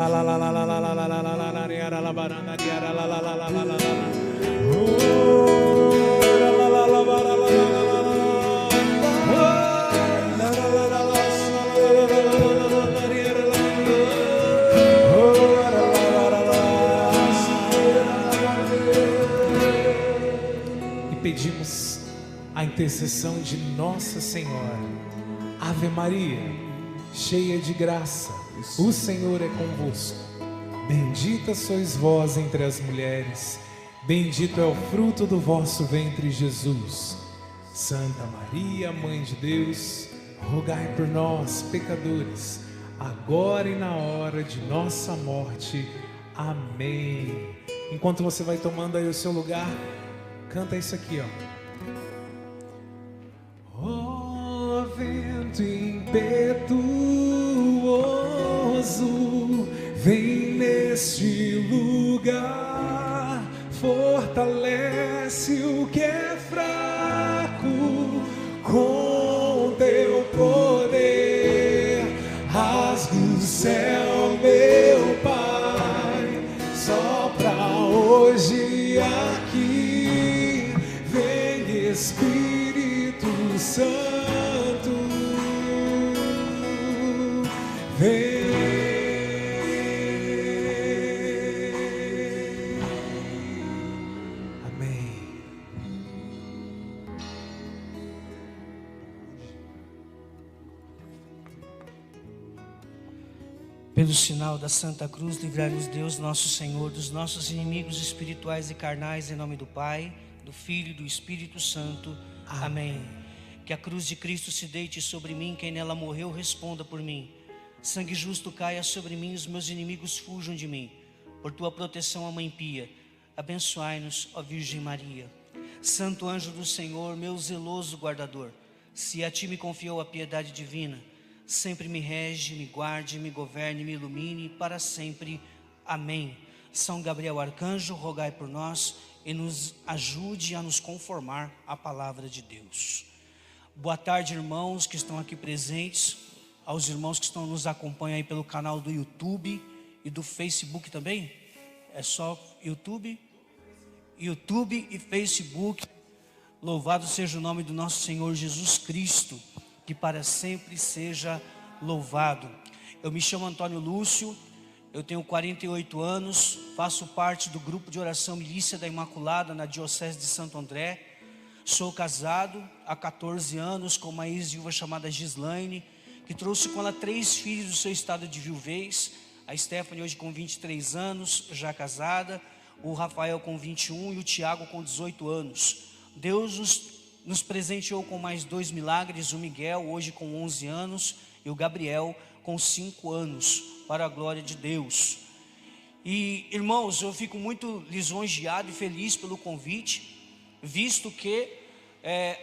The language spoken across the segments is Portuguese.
E pedimos a intercessão de Nossa Senhora. Ave Maria, cheia de graça, o Senhor é convosco. Bendita sois vós entre as mulheres, bendito é o fruto do vosso ventre, Jesus. Santa Maria, Mãe de Deus, rogai por nós, pecadores, agora e na hora de nossa morte. Amém. Enquanto você vai tomando aí o seu lugar, canta isso aqui, ó. Ó vento impetuoso, vem neste lugar, fortalece o que é fraco com teu poder. Rasga o céu, meu Pai, sopra hoje aqui, vem Espírito Santo, vem. Amém. Pelo sinal da Santa Cruz, livrai-nos Deus, nosso Senhor, dos nossos inimigos espirituais e carnais, em nome do Pai, do Filho e do Espírito Santo. Amém. Que a cruz de Cristo se deite sobre mim, quem nela morreu responda por mim. Sangue justo caia sobre mim, os meus inimigos fujam de mim. Por tua proteção, a Mãe Pia, abençoai-nos, ó Virgem Maria. Santo anjo do Senhor, meu zeloso guardador, se a ti me confiou a piedade divina, sempre me rege, me guarde, me governe, me ilumine para sempre. Amém. São Gabriel Arcanjo, rogai por nós e nos ajude a nos conformar à palavra de Deus. Boa tarde, irmãos que estão aqui presentes, aos irmãos que estão nos acompanhando aí pelo canal do YouTube e do Facebook também. É só YouTube e Facebook. Louvado seja o nome do nosso Senhor Jesus Cristo, que para sempre seja louvado. Eu me chamo Antônio Lúcio, eu tenho 48 anos, faço parte do grupo de oração Milícia da Imaculada na Diocese de Santo André. Sou casado há 14 anos com uma ex-viúva chamada Gislaine, que trouxe com ela 3 filhos do seu estado de viuvez. A Stephanie hoje com 23 anos, já casada, o Rafael com 21 e o Tiago com 18 anos. Deus nos presenteou com mais 2 milagres, o Miguel hoje com 11 anos e o Gabriel com 5 anos, para a glória de Deus. E irmãos, eu fico muito lisonjeado e feliz pelo convite, visto que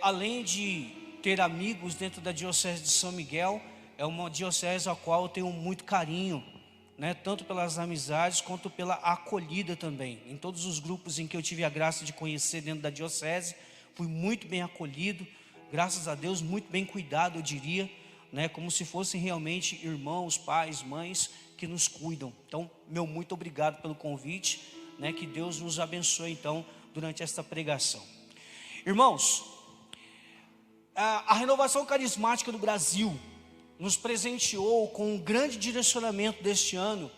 além de ter amigos dentro da Diocese de São Miguel, é uma diocese a qual eu tenho muito carinho, né, tanto pelas amizades quanto pela acolhida também. Em todos os grupos em que eu tive a graça de conhecer dentro da diocese, fui muito bem acolhido, graças a Deus, muito bem cuidado, eu diria, né, como se fossem realmente irmãos, pais, mães que nos cuidam. Então, meu muito obrigado pelo convite, né, que Deus nos abençoe então durante esta pregação. Irmãos, a Renovação Carismática do Brasil nos presenteou com um grande direcionamento deste ano,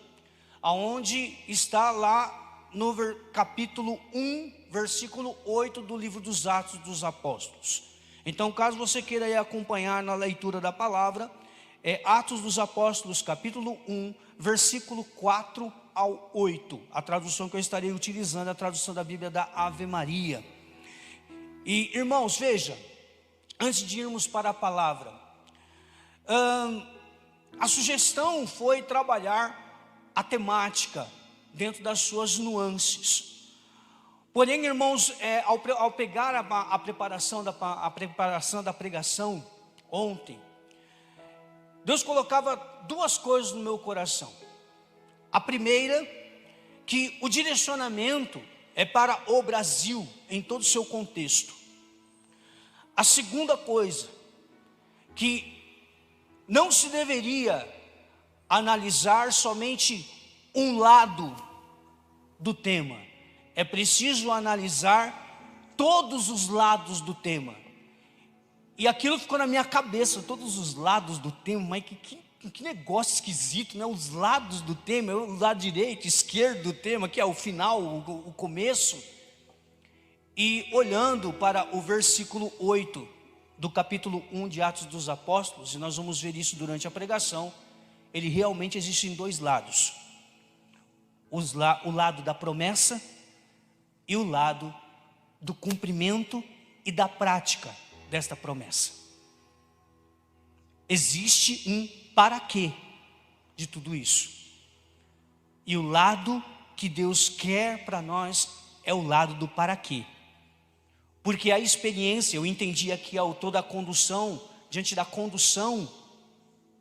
aonde está lá no capítulo 1, versículo 8 do livro dos Atos dos Apóstolos. Então, caso você queira aí acompanhar na leitura da palavra, é Atos dos Apóstolos, capítulo 1, versículo 4 ao 8. A tradução que eu estarei utilizando é a tradução da Bíblia da Ave Maria. E, irmãos, veja, antes de irmos para a palavra, a sugestão foi trabalhar a temática dentro das suas nuances. Porém, irmãos, ao pegar a preparação da pregação ontem, Deus colocava 2 coisas no meu coração. A primeira, que o direcionamento é para o Brasil em todo o seu contexto. A segunda coisa, que não se deveria analisar somente um lado do tema. É preciso analisar todos os lados do tema. E aquilo ficou na minha cabeça, todos os lados do tema. Mas que negócio esquisito, né? Os lados do tema, o lado direito, esquerdo do tema, que é o final, o começo. E olhando para o versículo 8 do capítulo 1 de Atos dos Apóstolos, e nós vamos ver isso durante a pregação, ele realmente existe em dois lados. O lado da promessa e o lado do cumprimento e da prática desta promessa. Existe um para quê de tudo isso. E o lado que Deus quer para nós é o lado do para quê. Porque a experiência, eu entendi aqui ao toda a condução, diante da condução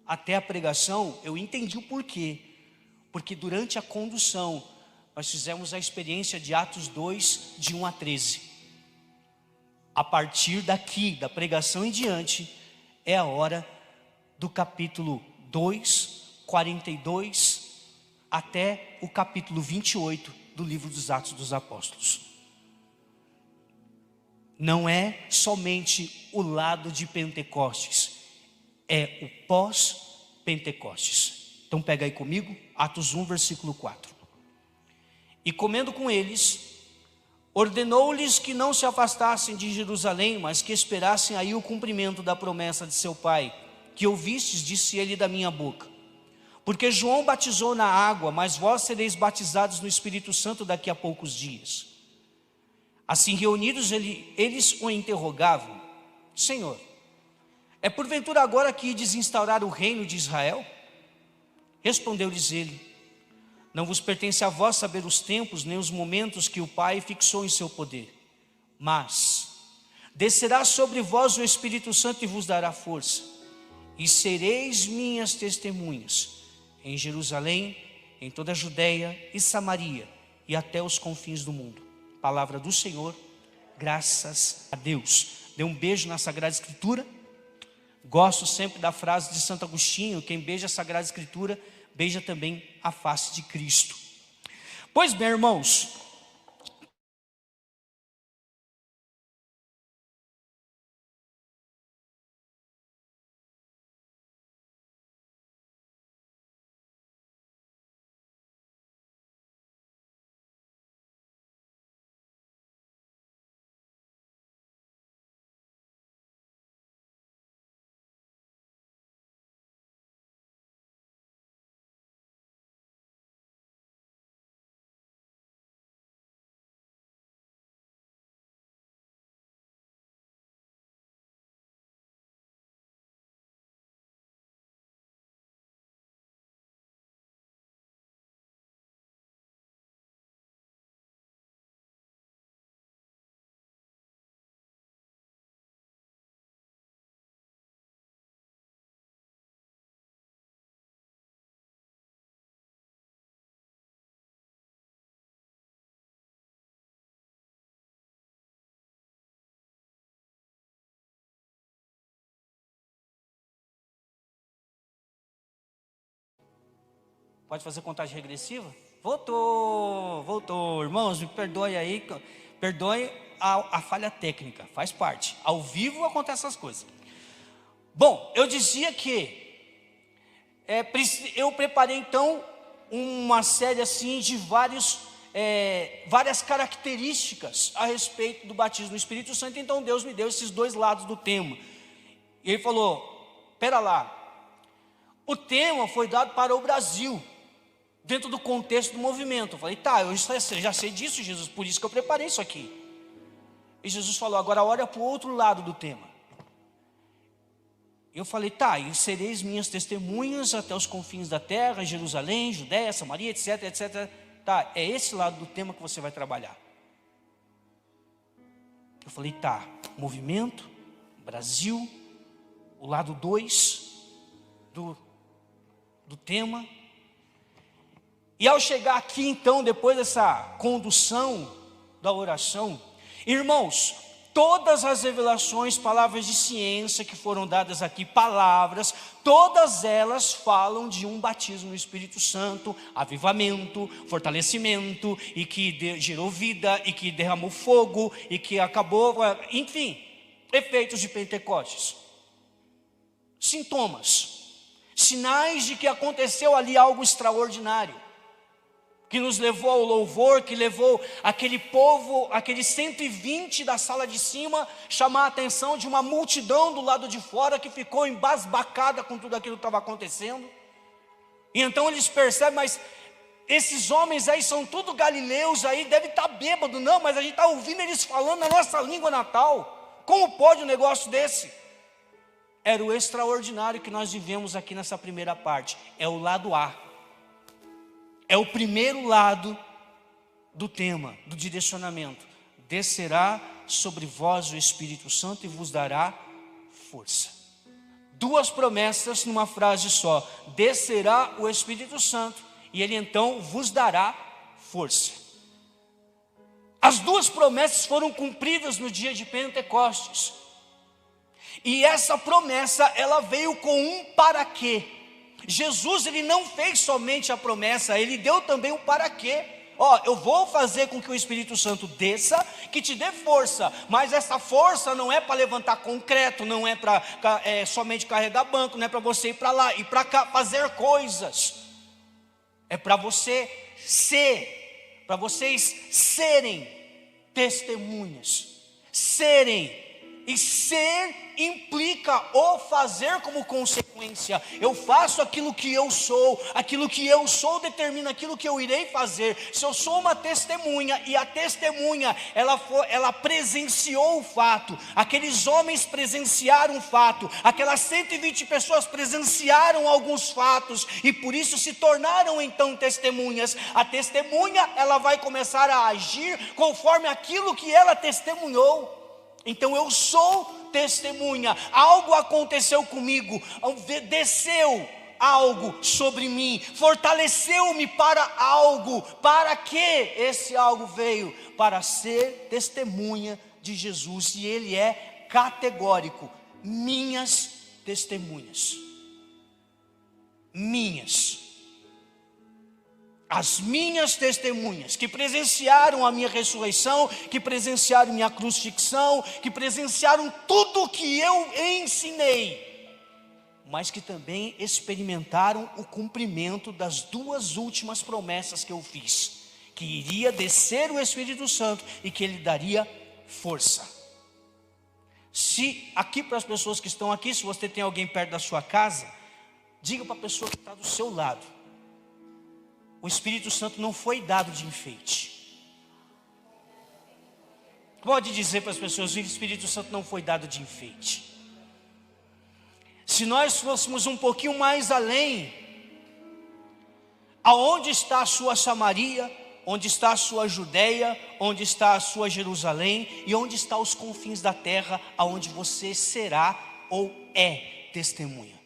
até a pregação, eu entendi o porquê. Porque durante a condução, nós fizemos a experiência de Atos 2, de 1 a 13. A partir daqui, da pregação em diante, é a hora do capítulo 2, 42, até o capítulo 28 do livro dos Atos dos Apóstolos. Não é somente o lado de Pentecostes, é o pós-Pentecostes. Então pega aí comigo, Atos 1, versículo 4. E comendo com eles, ordenou-lhes que não se afastassem de Jerusalém, mas que esperassem aí o cumprimento da promessa de seu pai, que ouvistes, disse ele, da minha boca. Porque João batizou na água, mas vós sereis batizados no Espírito Santo daqui a poucos dias. Assim reunidos, eles o interrogavam: Senhor, é porventura agora que ides instaurar o reino de Israel? Respondeu-lhes ele: não vos pertence a vós saber os tempos, nem os momentos que o Pai fixou em seu poder. Mas descerá sobre vós o Espírito Santo e vos dará força. E sereis minhas testemunhas em Jerusalém, em toda a Judeia e Samaria e até os confins do mundo. Palavra do Senhor, graças a Deus. Dê um beijo na Sagrada Escritura. Gosto sempre da frase de Santo Agostinho: quem beija a Sagrada Escritura, beija também a face de Cristo. Pois bem, irmãos, pode fazer contagem regressiva? Voltou. Irmãos, me perdoe aí, perdoe a falha técnica, faz parte. Ao vivo acontecem essas coisas. Bom, eu dizia que eu preparei então uma série assim de várias características a respeito do batismo no Espírito Santo. Então Deus me deu esses dois lados do tema. E Ele falou: pera lá, o tema foi dado para o Brasil, dentro do contexto do movimento. Eu falei: tá, eu já sei disso, Jesus, por isso que eu preparei isso aqui. E Jesus falou: agora olha para o outro lado do tema. Eu falei: tá, e sereis minhas testemunhas até os confins da terra, Jerusalém, Judeia, Samaria, etc, etc. Tá, é esse lado do tema que você vai trabalhar. Eu falei: tá, movimento, Brasil, o lado 2 do tema. E ao chegar aqui então, depois dessa condução da oração, irmãos, todas as revelações, palavras de ciência que foram dadas aqui, palavras, todas elas falam de um batismo no Espírito Santo, avivamento, fortalecimento, e que gerou vida, e que derramou fogo, e que acabou, enfim, efeitos de Pentecostes. Sintomas, sinais de que aconteceu ali algo extraordinário, que nos levou ao louvor, que levou aquele povo, aqueles 120 da sala de cima, chamar a atenção de uma multidão do lado de fora, que ficou embasbacada com tudo aquilo que estava acontecendo. E então eles percebem, mas esses homens aí são tudo galileus aí, deve estar bêbado. Não, mas a gente está ouvindo eles falando na nossa língua natal. Como pode um negócio desse? Era o extraordinário que nós vivemos aqui nessa primeira parte, é o lado A. É o primeiro lado do tema, do direcionamento. Descerá sobre vós o Espírito Santo e vos dará força. Duas promessas numa frase só. Descerá o Espírito Santo e ele então vos dará força. As duas promessas foram cumpridas no dia de Pentecostes. E essa promessa, ela veio com um para quê. Jesus, ele não fez somente a promessa, ele deu também um para quê. Eu vou fazer com que o Espírito Santo desça, que te dê força, mas essa força não é para levantar concreto, não é para somente carregar banco, não é para você ir para lá e para cá fazer coisas, é para você ser, para vocês serem testemunhas, e ser implica o fazer como consequência. Eu faço aquilo que eu sou determina aquilo que eu irei fazer. Se eu sou uma testemunha, e a testemunha, ela presenciou o fato, aqueles homens presenciaram o fato, aquelas 120 pessoas presenciaram alguns fatos, e por isso se tornaram então testemunhas. A testemunha, ela vai começar a agir conforme aquilo que ela testemunhou. Então eu sou testemunha, algo aconteceu comigo, desceu algo sobre mim, fortaleceu-me para algo. Para que esse algo veio? Para ser testemunha de Jesus, e ele é categórico: minhas testemunhas, as minhas testemunhas, que presenciaram a minha ressurreição, que presenciaram minha crucifixão, que presenciaram tudo o que eu ensinei, mas que também experimentaram o cumprimento das duas últimas promessas que eu fiz, que iria descer o Espírito Santo e que ele daria força. Se aqui, para as pessoas que estão aqui, se você tem alguém perto da sua casa, diga para a pessoa que está do seu lado: o Espírito Santo não foi dado de enfeite. Pode dizer para as pessoas: o Espírito Santo não foi dado de enfeite. Se nós fôssemos um pouquinho mais além, aonde está a sua Samaria, onde está a sua Judeia, onde está a sua Jerusalém, e onde estão os confins da terra, aonde você será ou é testemunha.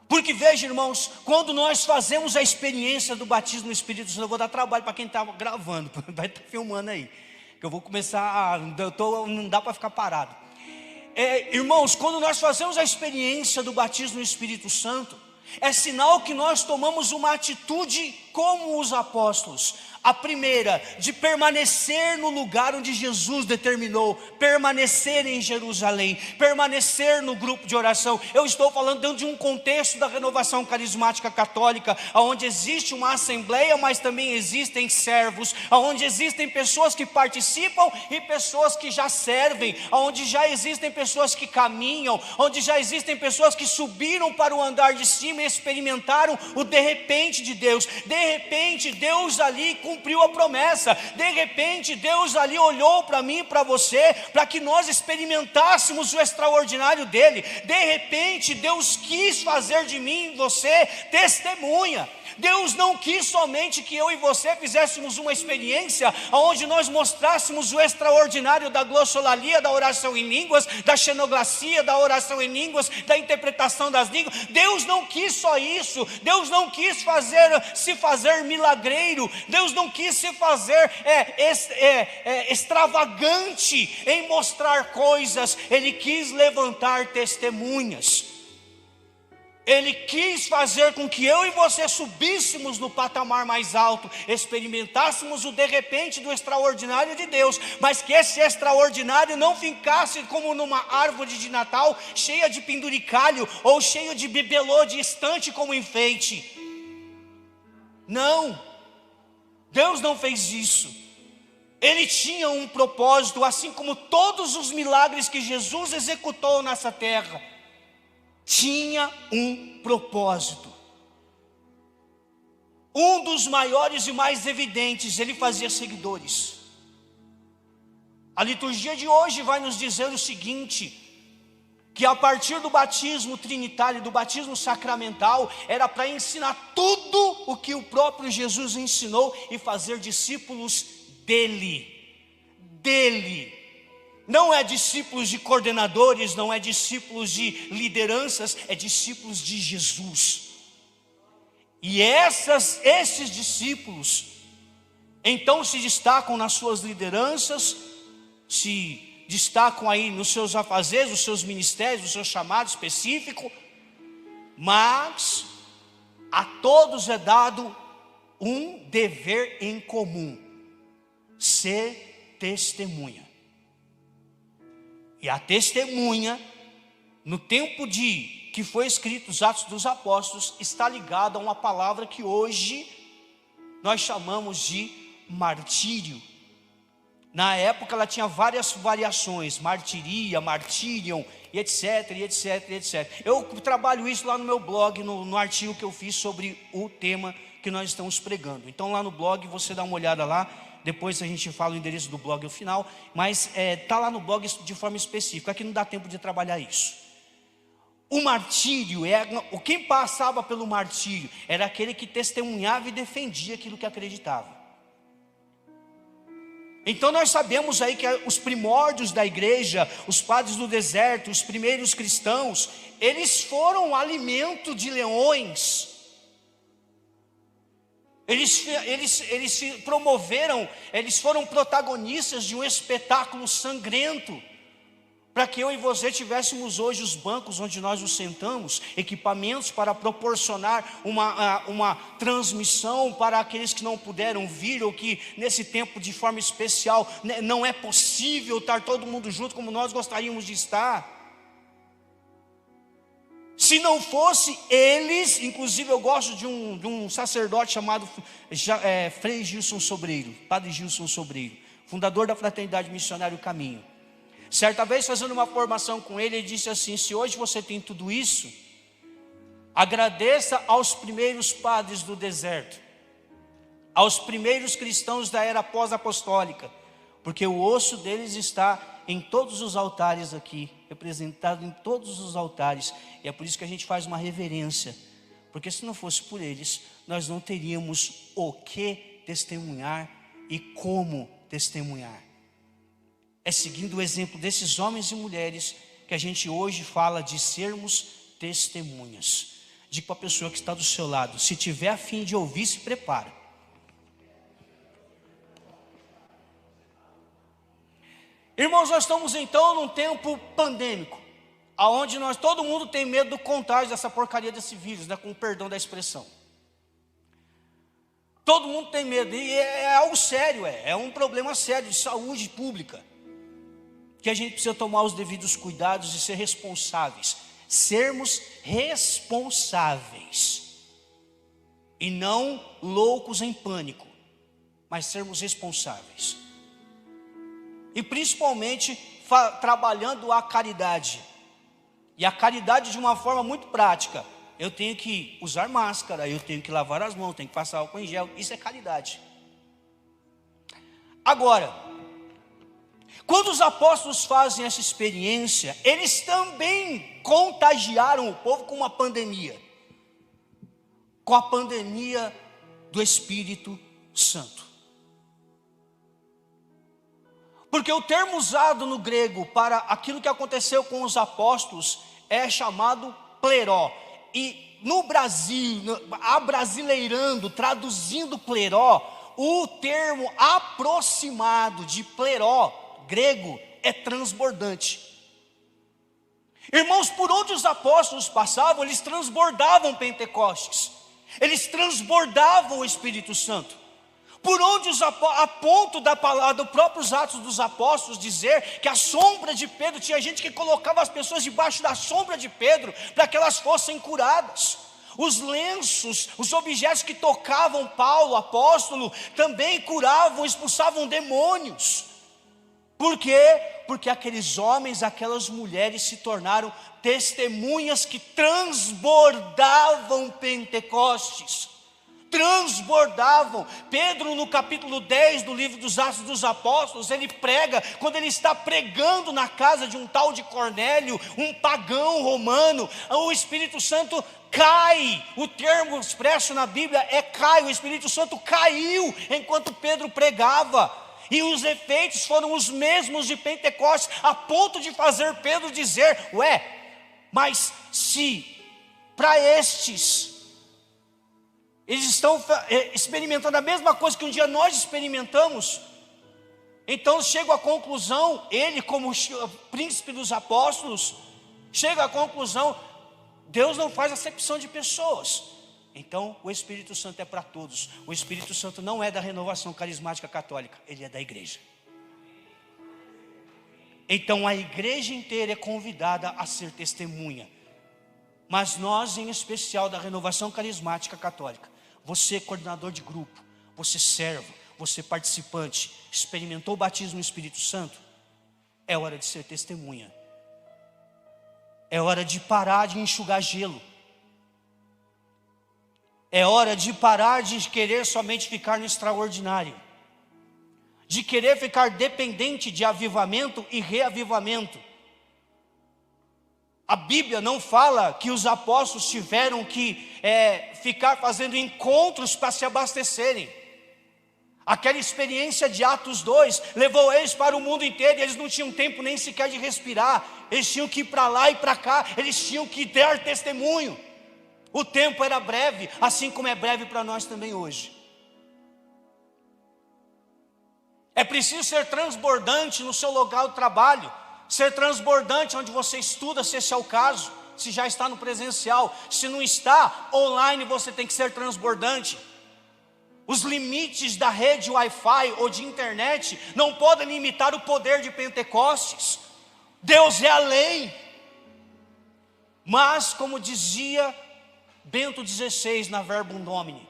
Porque veja, irmãos, quando nós fazemos a experiência do batismo no Espírito Santo, eu vou dar trabalho para quem está gravando, vai estar filmando aí, que eu vou começar, não dá para ficar parado. Irmãos, quando nós fazemos a experiência do batismo no Espírito Santo, é sinal que nós tomamos uma atitude como os apóstolos. A primeira, de permanecer no lugar onde Jesus determinou, permanecer em Jerusalém, permanecer no grupo de oração. Eu estou falando dentro de um contexto da renovação carismática católica, onde existe uma assembleia, mas também existem servos, onde existem pessoas que participam e pessoas que já servem, onde já existem pessoas que caminham, onde já existem pessoas que subiram para o andar de cima e experimentaram o de repente de Deus. De repente Deus ali cumpriu a promessa. De repente Deus ali olhou para mim e para você, para que nós experimentássemos o extraordinário dele. De repente Deus quis fazer de mim e você testemunha. Deus não quis somente que eu e você fizéssemos uma experiência onde nós mostrássemos o extraordinário da glossolalia, da oração em línguas, da xenoglacia, da oração em línguas, da interpretação das línguas. Deus não quis só isso. Deus não quis se fazer milagreiro. Deus não quis se fazer extravagante em mostrar coisas. Ele quis levantar testemunhas. Ele quis fazer com que eu e você subíssemos no patamar mais alto, experimentássemos o de repente do extraordinário de Deus, mas que esse extraordinário não ficasse como numa árvore de Natal, cheia de penduricalho, ou cheio de bibelô de estante como enfeite. Não, Deus não fez isso. Ele tinha um propósito, assim como todos os milagres que Jesus executou nessa terra, tinha um propósito. Um dos maiores e mais evidentes, ele fazia seguidores. A liturgia de hoje vai nos dizer o seguinte: que a partir do batismo trinitário, do batismo sacramental, era para ensinar tudo o que o próprio Jesus ensinou e fazer discípulos dele. Não é discípulos de coordenadores, não é discípulos de lideranças, é discípulos de Jesus. E esses discípulos, então se destacam nas suas lideranças, se destacam aí nos seus afazeres, nos seus ministérios, no seu chamado específico, mas a todos é dado um dever em comum: ser testemunha. E a testemunha, no tempo que foi escrito os Atos dos Apóstolos, está ligada a uma palavra que hoje nós chamamos de martírio. Na época ela tinha várias variações: martiria, martírion, e etc, e etc, e etc. Eu trabalho isso lá no meu blog, no artigo que eu fiz sobre o tema que nós estamos pregando. Então lá no blog você dá uma olhada lá. Depois a gente fala o endereço do blog no final, mas está lá no blog de forma específica. Aqui não dá tempo de trabalhar isso. O martírio, quem passava pelo martírio era aquele que testemunhava e defendia aquilo que acreditava. Então nós sabemos aí que os primórdios da igreja, os padres do deserto, os primeiros cristãos, eles foram alimento de leões. Eles se promoveram, eles foram protagonistas de um espetáculo sangrento, para que eu e você tivéssemos hoje os bancos onde nós nos sentamos, equipamentos para proporcionar uma transmissão para aqueles que não puderam vir, ou que nesse tempo de forma especial não é possível estar todo mundo junto como nós gostaríamos de estar. Se não fosse eles, inclusive eu gosto de um sacerdote chamado Frei Gilson Sobreiro, Padre Gilson Sobreiro, fundador da Fraternidade Missionária O Caminho. Certa vez, fazendo uma formação com ele, ele disse assim: se hoje você tem tudo isso, agradeça aos primeiros padres do deserto, aos primeiros cristãos da era pós-apostólica, porque o osso deles está em todos os altares aqui, representado em todos os altares, e é por isso que a gente faz uma reverência, porque se não fosse por eles, nós não teríamos o que testemunhar e como testemunhar. É seguindo o exemplo desses homens e mulheres que a gente hoje fala de sermos testemunhas. Diga para a pessoa que está do seu lado: se tiver a fim de ouvir, se prepara. Irmãos, nós estamos então num tempo pandêmico, aonde todo mundo tem medo do contágio dessa porcaria desse vírus, né, com o perdão da expressão. Todo mundo tem medo, e é algo sério, é um problema sério de saúde pública, que a gente precisa tomar os devidos cuidados e ser responsáveis. Sermos responsáveis, e não loucos em pânico, mas sermos responsáveis. E principalmente trabalhando a caridade. E a caridade de uma forma muito prática. Eu tenho que usar máscara, eu tenho que lavar as mãos, tenho que passar álcool em gel. Isso é caridade. Agora, quando os apóstolos fazem essa experiência, eles também contagiaram o povo com uma pandemia. com a pandemia do Espírito Santo. Porque o termo usado no grego para aquilo que aconteceu com os apóstolos é chamado pleró. E no Brasil, abrasileirando, traduzindo pleró, o termo aproximado de pleró, grego, é transbordante. Irmãos, por onde os apóstolos passavam, eles transbordavam Pentecostes. Eles transbordavam o Espírito Santo. Por onde a ponto da palavra, dos próprios Atos dos Apóstolos dizer que a sombra de Pedro, tinha gente que colocava as pessoas debaixo da sombra de Pedro para que elas fossem curadas. Os lenços, os objetos que tocavam Paulo, apóstolo, também curavam, expulsavam demônios. Por quê? Porque aqueles homens, aquelas mulheres se tornaram testemunhas que transbordavam Pentecostes. Transbordavam. Pedro, no capítulo 10 do livro dos Atos dos Apóstolos, ele prega, quando ele está pregando na casa de um tal de Cornélio, um pagão romano, o Espírito Santo cai. O termo expresso na Bíblia é cai. O Espírito Santo caiu enquanto Pedro pregava, e os efeitos foram os mesmos de Pentecostes, a ponto de fazer Pedro dizer: mas se para estes eles estão experimentando a mesma coisa que um dia nós experimentamos, então chego à conclusão, ele como príncipe dos apóstolos, chega à conclusão: Deus não faz acepção de pessoas. Então o Espírito Santo é para todos. O Espírito Santo não é da Renovação Carismática Católica, ele é da igreja. Então a igreja inteira é convidada a ser testemunha. Mas nós, em especial da Renovação Carismática Católica, você coordenador de grupo, você servo, você participante, experimentou o batismo no Espírito Santo, é hora de ser testemunha. É hora de parar de enxugar gelo. É hora de parar de querer somente ficar no extraordinário, de querer ficar dependente de avivamento e reavivamento. A Bíblia não fala que os apóstolos tiveram que ficar fazendo encontros para se abastecerem. Aquela experiência de Atos 2 levou eles para o mundo inteiro, e eles não tinham tempo nem sequer de respirar. Eles tinham que ir para lá e para cá, eles tinham que dar testemunho. O tempo era breve, assim como é breve para nós também hoje. É preciso ser transbordante no seu local de trabalho, ser transbordante onde você estuda, se esse é o caso, se já está no presencial. Se não está, online você tem que ser transbordante. Os limites da rede Wi-Fi ou de internet não podem limitar o poder de Pentecostes. Deus é além. Mas, como dizia Bento XVI na Verbum Domini,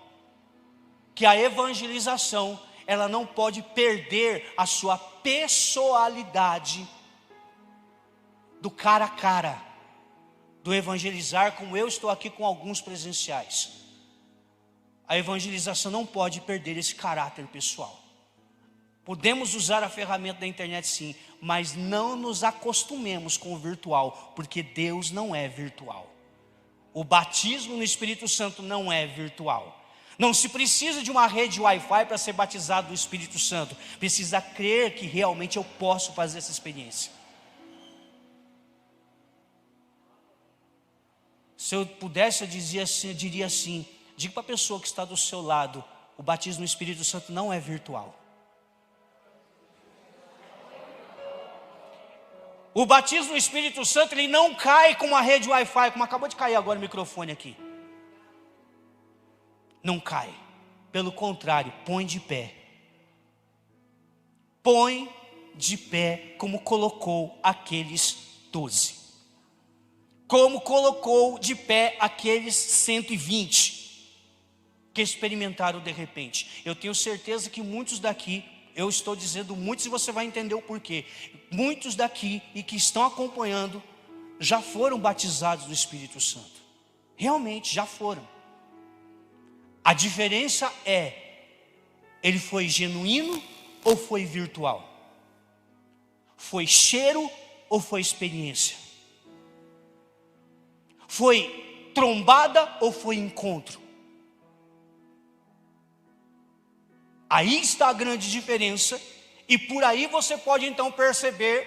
que a evangelização, ela não pode perder a sua pessoalidade do cara a cara, do evangelizar, como eu estou aqui com alguns presenciais. A evangelização não pode perder esse caráter pessoal. Podemos usar a ferramenta da internet sim, mas não nos acostumemos com o virtual, porque Deus não é virtual. O batismo no Espírito Santo não é virtual. Não se precisa de uma rede Wi-Fi para ser batizado no Espírito Santo. Precisa crer que realmente eu posso fazer essa experiência. Se eu pudesse, eu diria assim: diga para a pessoa que está do seu lado, o batismo no Espírito Santo não é virtual. O batismo no Espírito Santo, ele não cai com uma rede Wi-Fi, como acabou de cair agora o microfone aqui. Não cai. Pelo contrário, põe de pé. Põe de pé, como colocou aqueles 12. Como colocou de pé aqueles 120 que experimentaram de repente. Eu tenho certeza que muitos daqui, eu estou dizendo muitos e você vai entender o porquê. Muitos daqui e que estão acompanhando já foram batizados do Espírito Santo. Realmente já foram. A diferença é, ele foi genuíno ou foi virtual? Foi cheiro ou foi experiência? Foi trombada ou foi encontro? Aí está a grande diferença, e por aí você pode então perceber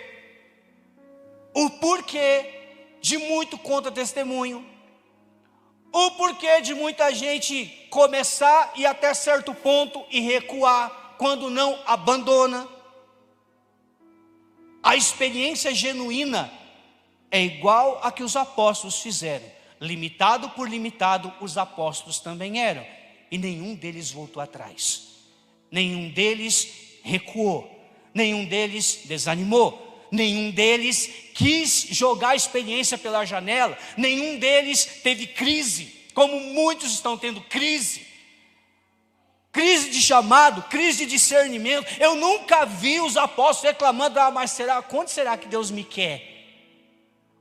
o porquê de muito contra-testemunho, o porquê de muita gente começar e até certo ponto e recuar, quando não abandona. A experiência genuína é igual a que os apóstolos fizeram. Limitado por limitado, os apóstolos também eram. E nenhum deles voltou atrás. Nenhum deles recuou. Nenhum deles desanimou. Nenhum deles quis jogar a experiência pela janela. Nenhum deles teve crise, como muitos estão tendo crise. Crise de chamado, crise de discernimento. Eu nunca vi os apóstolos reclamando: mas quando será que Deus me quer?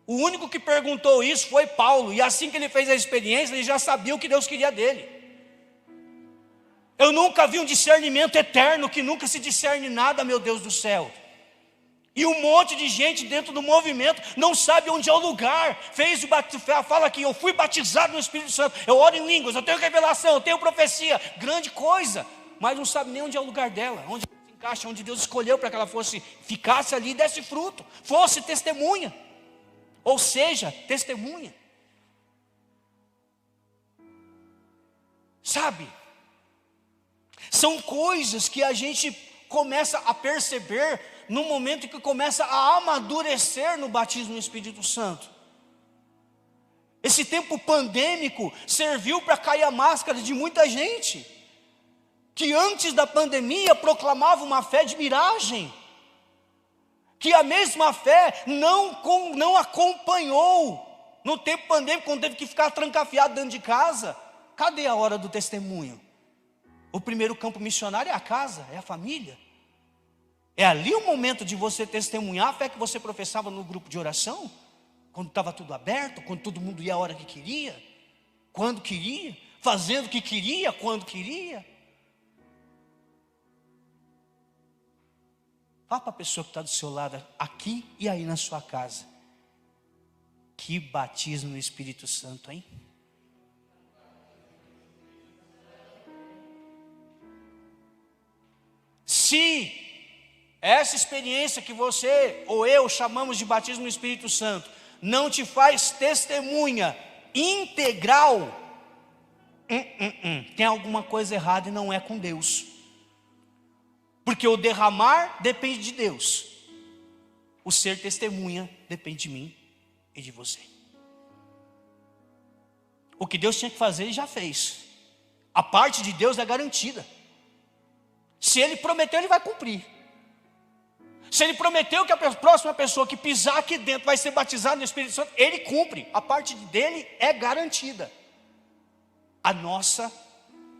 O único que perguntou isso foi Paulo. E assim que ele fez a experiência, ele já sabia o que Deus queria dele. Eu nunca vi um discernimento eterno, que nunca se discerne nada, meu Deus do céu. E um monte de gente dentro do movimento não sabe onde é o lugar. Fala aqui: eu fui batizado no Espírito Santo, eu oro em línguas, eu tenho revelação, eu tenho profecia, grande coisa, mas não sabe nem onde é o lugar dela, onde se encaixa, onde Deus escolheu para que ela ficasse ali e desse fruto, fosse testemunha, ou seja, testemunha. Sabe? São coisas que a gente começa a perceber no momento em que começa a amadurecer no batismo no Espírito Santo. Esse tempo pandêmico serviu para cair a máscara de muita gente, que antes da pandemia proclamava uma fé de miragem, que a mesma fé não acompanhou no tempo pandêmico, quando teve que ficar trancafiado dentro de casa. Cadê a hora do testemunho? O primeiro campo missionário é a casa, é a família. É ali o momento de você testemunhar a fé que você professava no grupo de oração, quando estava tudo aberto, quando todo mundo ia a hora que queria, quando queria, fazendo o que queria, quando queria. Fala para a pessoa que está do seu lado, aqui e aí na sua casa: que batismo no Espírito Santo, hein? Se essa experiência que você ou eu chamamos de batismo no Espírito Santo não te faz testemunha integral, tem alguma coisa errada e não é com Deus. Porque o derramar depende de Deus, o ser testemunha depende de mim e de você. O que Deus tinha que fazer, Ele já fez. A parte de Deus é garantida. Se Ele prometeu, Ele vai cumprir. Se Ele prometeu que a próxima pessoa que pisar aqui dentro vai ser batizada no Espírito Santo, Ele cumpre. A parte dele é garantida. A nossa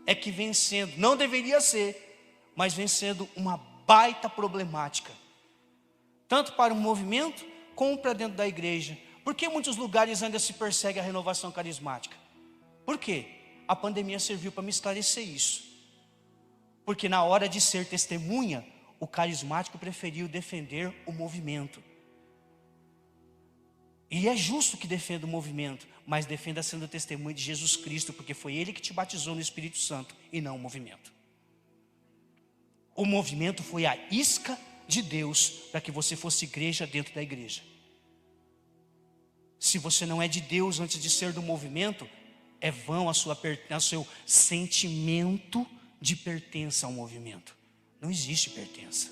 é que vem sendo, não deveria ser, mas vem sendo uma baita problemática, tanto para o movimento como para dentro da igreja. Por que em muitos lugares ainda se persegue a renovação carismática? Por quê? A pandemia serviu para me esclarecer isso. Porque na hora de ser testemunha, o carismático preferiu defender o movimento. E é justo que defenda o movimento, mas defenda sendo testemunha de Jesus Cristo, porque foi Ele que te batizou no Espírito Santo e não o movimento. O movimento foi a isca de Deus para que você fosse igreja dentro da igreja. Se você não é de Deus antes de ser do movimento, é vão o seu sentimento de pertença ao movimento. Não existe pertença.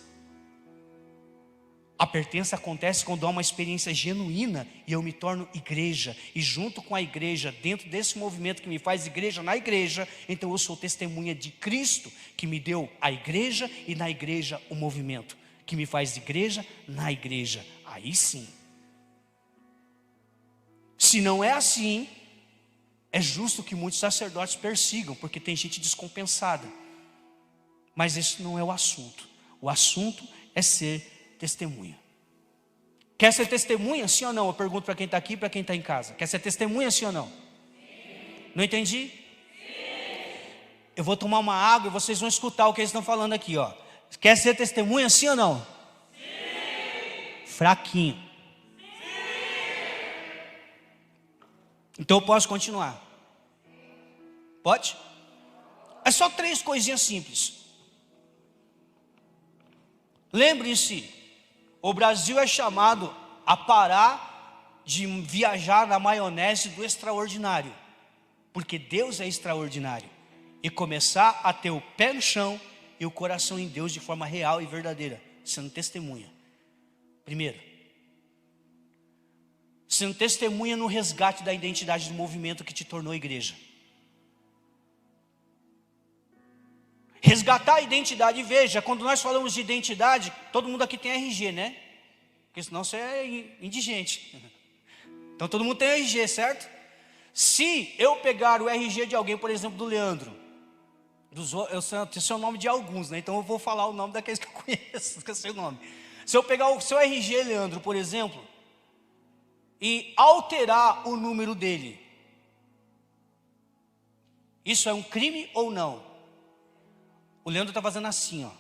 A pertença acontece quando há uma experiência genuína e eu me torno igreja. E junto com a igreja, dentro desse movimento que me faz igreja na igreja, então eu sou testemunha de Cristo, que me deu a igreja e na igreja o movimento, que me faz igreja na igreja. Aí sim. Se não é assim, é justo que muitos sacerdotes persigam, porque tem gente descompensada. Mas esse não é o assunto. O assunto é ser testemunha. Quer ser testemunha, sim ou não? Eu pergunto para quem está aqui e para quem está em casa. Quer ser testemunha, sim ou não? Sim. Não entendi? Sim. Eu vou tomar uma água e vocês vão escutar o que eles estão falando aqui, ó. Quer ser testemunha, sim ou não? Sim. Fraquinho. Sim. Então eu posso continuar? Pode? É só 3 coisinhas simples. Lembre-se, o Brasil é chamado a parar de viajar na maionese do extraordinário, porque Deus é extraordinário, e começar a ter o pé no chão e o coração em Deus de forma real e verdadeira, sendo testemunha. Primeiro, sendo testemunha no resgate da identidade do movimento que te tornou igreja. Resgatar a identidade. Veja, quando nós falamos de identidade, todo mundo aqui tem RG, né? Porque senão você é indigente. Então todo mundo tem RG, certo? Se eu pegar o RG de alguém, por exemplo, do Leandro, eu sei o nome de alguns, né? Então eu vou falar o nome daqueles que eu conheço, que eu sei o nome. Se eu pegar o seu RG, Leandro, por exemplo, e alterar o número dele, isso é um crime ou não? O Leandro está fazendo assim, ó.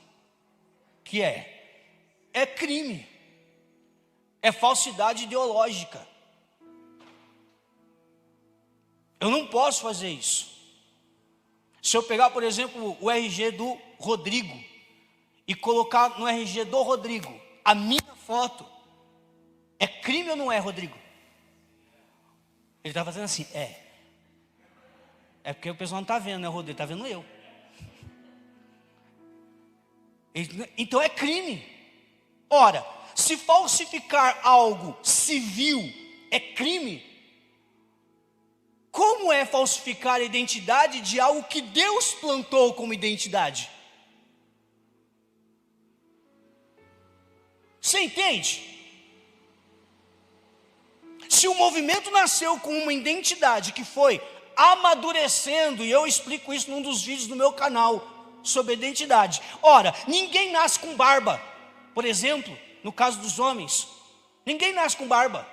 Que é crime. É falsidade ideológica. Eu não posso fazer isso. Se eu pegar, por exemplo, o RG do Rodrigo e colocar no RG do Rodrigo a minha foto, é crime ou não é, Rodrigo? Ele está fazendo assim, É porque o pessoal não está vendo, né, Rodrigo? Está vendo eu. Então é crime. Ora, se falsificar algo civil é crime, como é falsificar a identidade de algo que Deus plantou como identidade? Você entende? Se o movimento nasceu com uma identidade que foi amadurecendo, e eu explico isso num dos vídeos do meu canal sobre identidade. Ora, ninguém nasce com barba. Por exemplo, no caso dos homens, ninguém nasce com barba.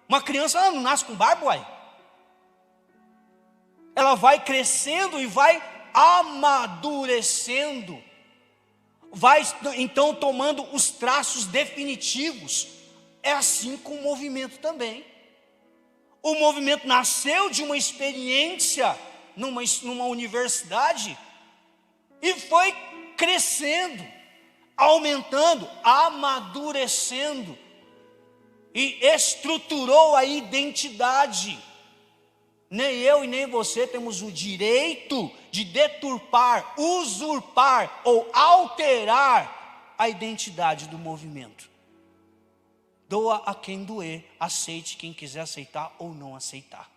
Uma criança não nasce com barba, uai. Ela vai crescendo e vai amadurecendo, vai então tomando os traços definitivos. É assim com o movimento também. O movimento nasceu de uma experiência numa universidade e foi crescendo, aumentando, amadurecendo e estruturou a identidade. Nem eu e nem você temos o direito de deturpar, usurpar ou alterar a identidade do movimento. Doa a quem doer, aceite quem quiser aceitar ou não aceitar.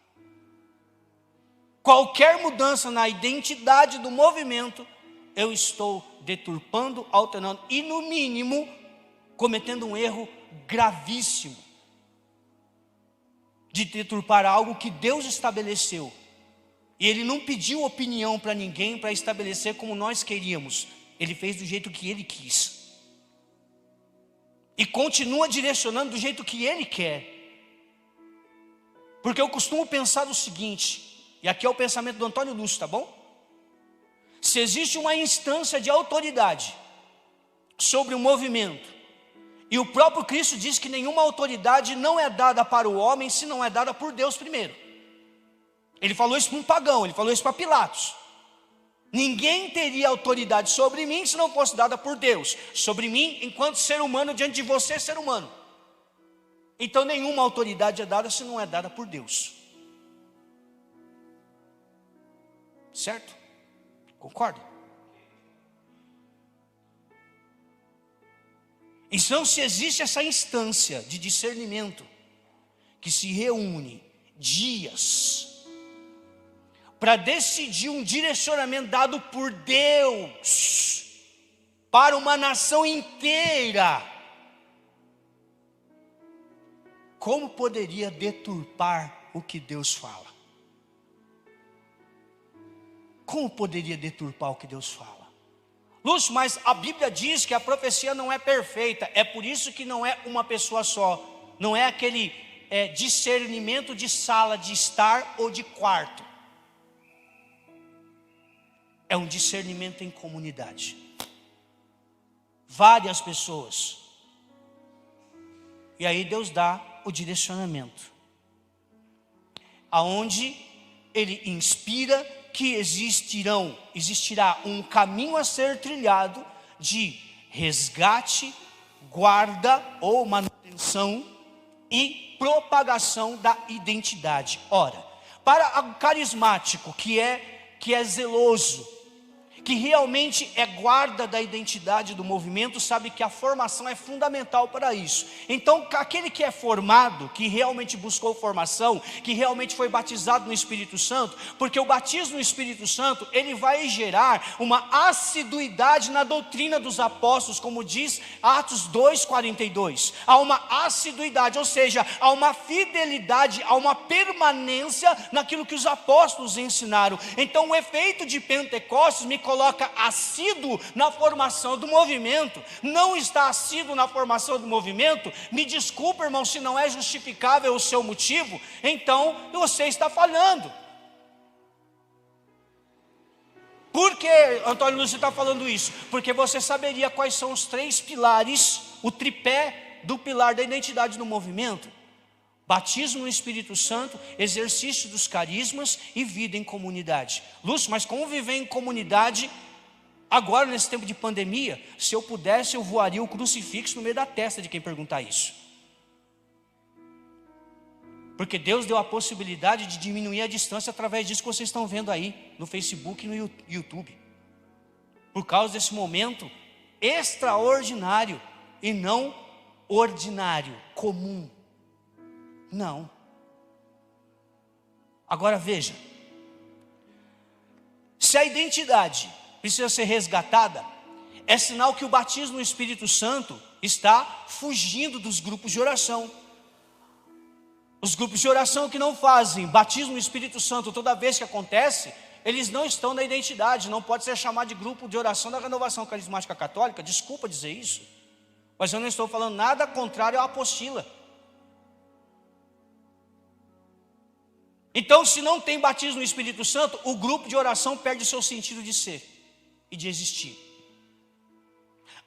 Qualquer mudança na identidade do movimento, eu estou deturpando, alterando e, no mínimo, cometendo um erro gravíssimo de deturpar algo que Deus estabeleceu. E Ele não pediu opinião para ninguém para estabelecer como nós queríamos. Ele fez do jeito que Ele quis. E continua direcionando do jeito que Ele quer. Porque eu costumo pensar o seguinte, e aqui é o pensamento do Antônio Lúcio, tá bom? Se existe uma instância de autoridade sobre o movimento, e o próprio Cristo diz que nenhuma autoridade não é dada para o homem se não é dada por Deus primeiro. Ele falou isso para um pagão, ele falou isso para Pilatos. Ninguém teria autoridade sobre mim se não fosse dada por Deus. Sobre mim, enquanto ser humano, diante de você, ser humano. Então nenhuma autoridade é dada se não é dada por Deus. Certo? Concorda? Então, se existe essa instância de discernimento que se reúne dias para decidir um direcionamento dado por Deus para uma nação inteira, como poderia deturpar o que Deus fala? Como poderia deturpar o que Deus fala? Lúcio, mas a Bíblia diz que a profecia não é perfeita. É por isso que não é uma pessoa só. Não é aquele discernimento de sala de estar ou de quarto. É um discernimento em comunidade. Várias pessoas. E aí Deus dá o direcionamento. Aonde Ele inspira que existirá um caminho a ser trilhado de resgate guarda ou manutenção e propagação da identidade. Ora, para o carismático que é zeloso, que realmente é guarda da identidade do movimento, sabe que a formação é fundamental para isso. Então, aquele que é formado, que realmente buscou formação, que realmente foi batizado no Espírito Santo, porque o batismo no Espírito Santo, ele vai gerar uma assiduidade na doutrina dos apóstolos, como diz Atos 2:42. Há uma assiduidade, ou seja, há uma fidelidade, há uma permanência naquilo que os apóstolos ensinaram. Então, o efeito de Pentecostes me coloca assíduo na formação do movimento. Não está assíduo na formação do movimento? Me desculpa, irmão, se não é justificável o seu motivo, então você está falhando. Por que, Antônio Lúcio, está falando isso? Porque você saberia quais são os 3 pilares, o tripé do pilar da identidade do movimento: batismo no Espírito Santo, exercício dos carismas e vida em comunidade. Lúcio, mas como viver em comunidade agora nesse tempo de pandemia? Se eu pudesse, eu voaria o crucifixo no meio da testa de quem perguntar isso. Porque Deus deu a possibilidade de diminuir a distância através disso que vocês estão vendo aí no Facebook e no YouTube. Por causa desse momento extraordinário e não ordinário, comum. Não. Agora veja, se a identidade precisa ser resgatada, é sinal que o batismo no Espírito Santo está fugindo dos grupos de oração. Os grupos de oração que não fazem batismo no Espírito Santo toda vez que acontece, eles não estão na identidade. Não pode ser chamado de grupo de oração da Renovação Carismática Católica. Desculpa dizer isso, mas eu não estou falando nada contrário à apostila. Então, se não tem batismo no Espírito Santo, o grupo de oração perde o seu sentido de ser e de existir.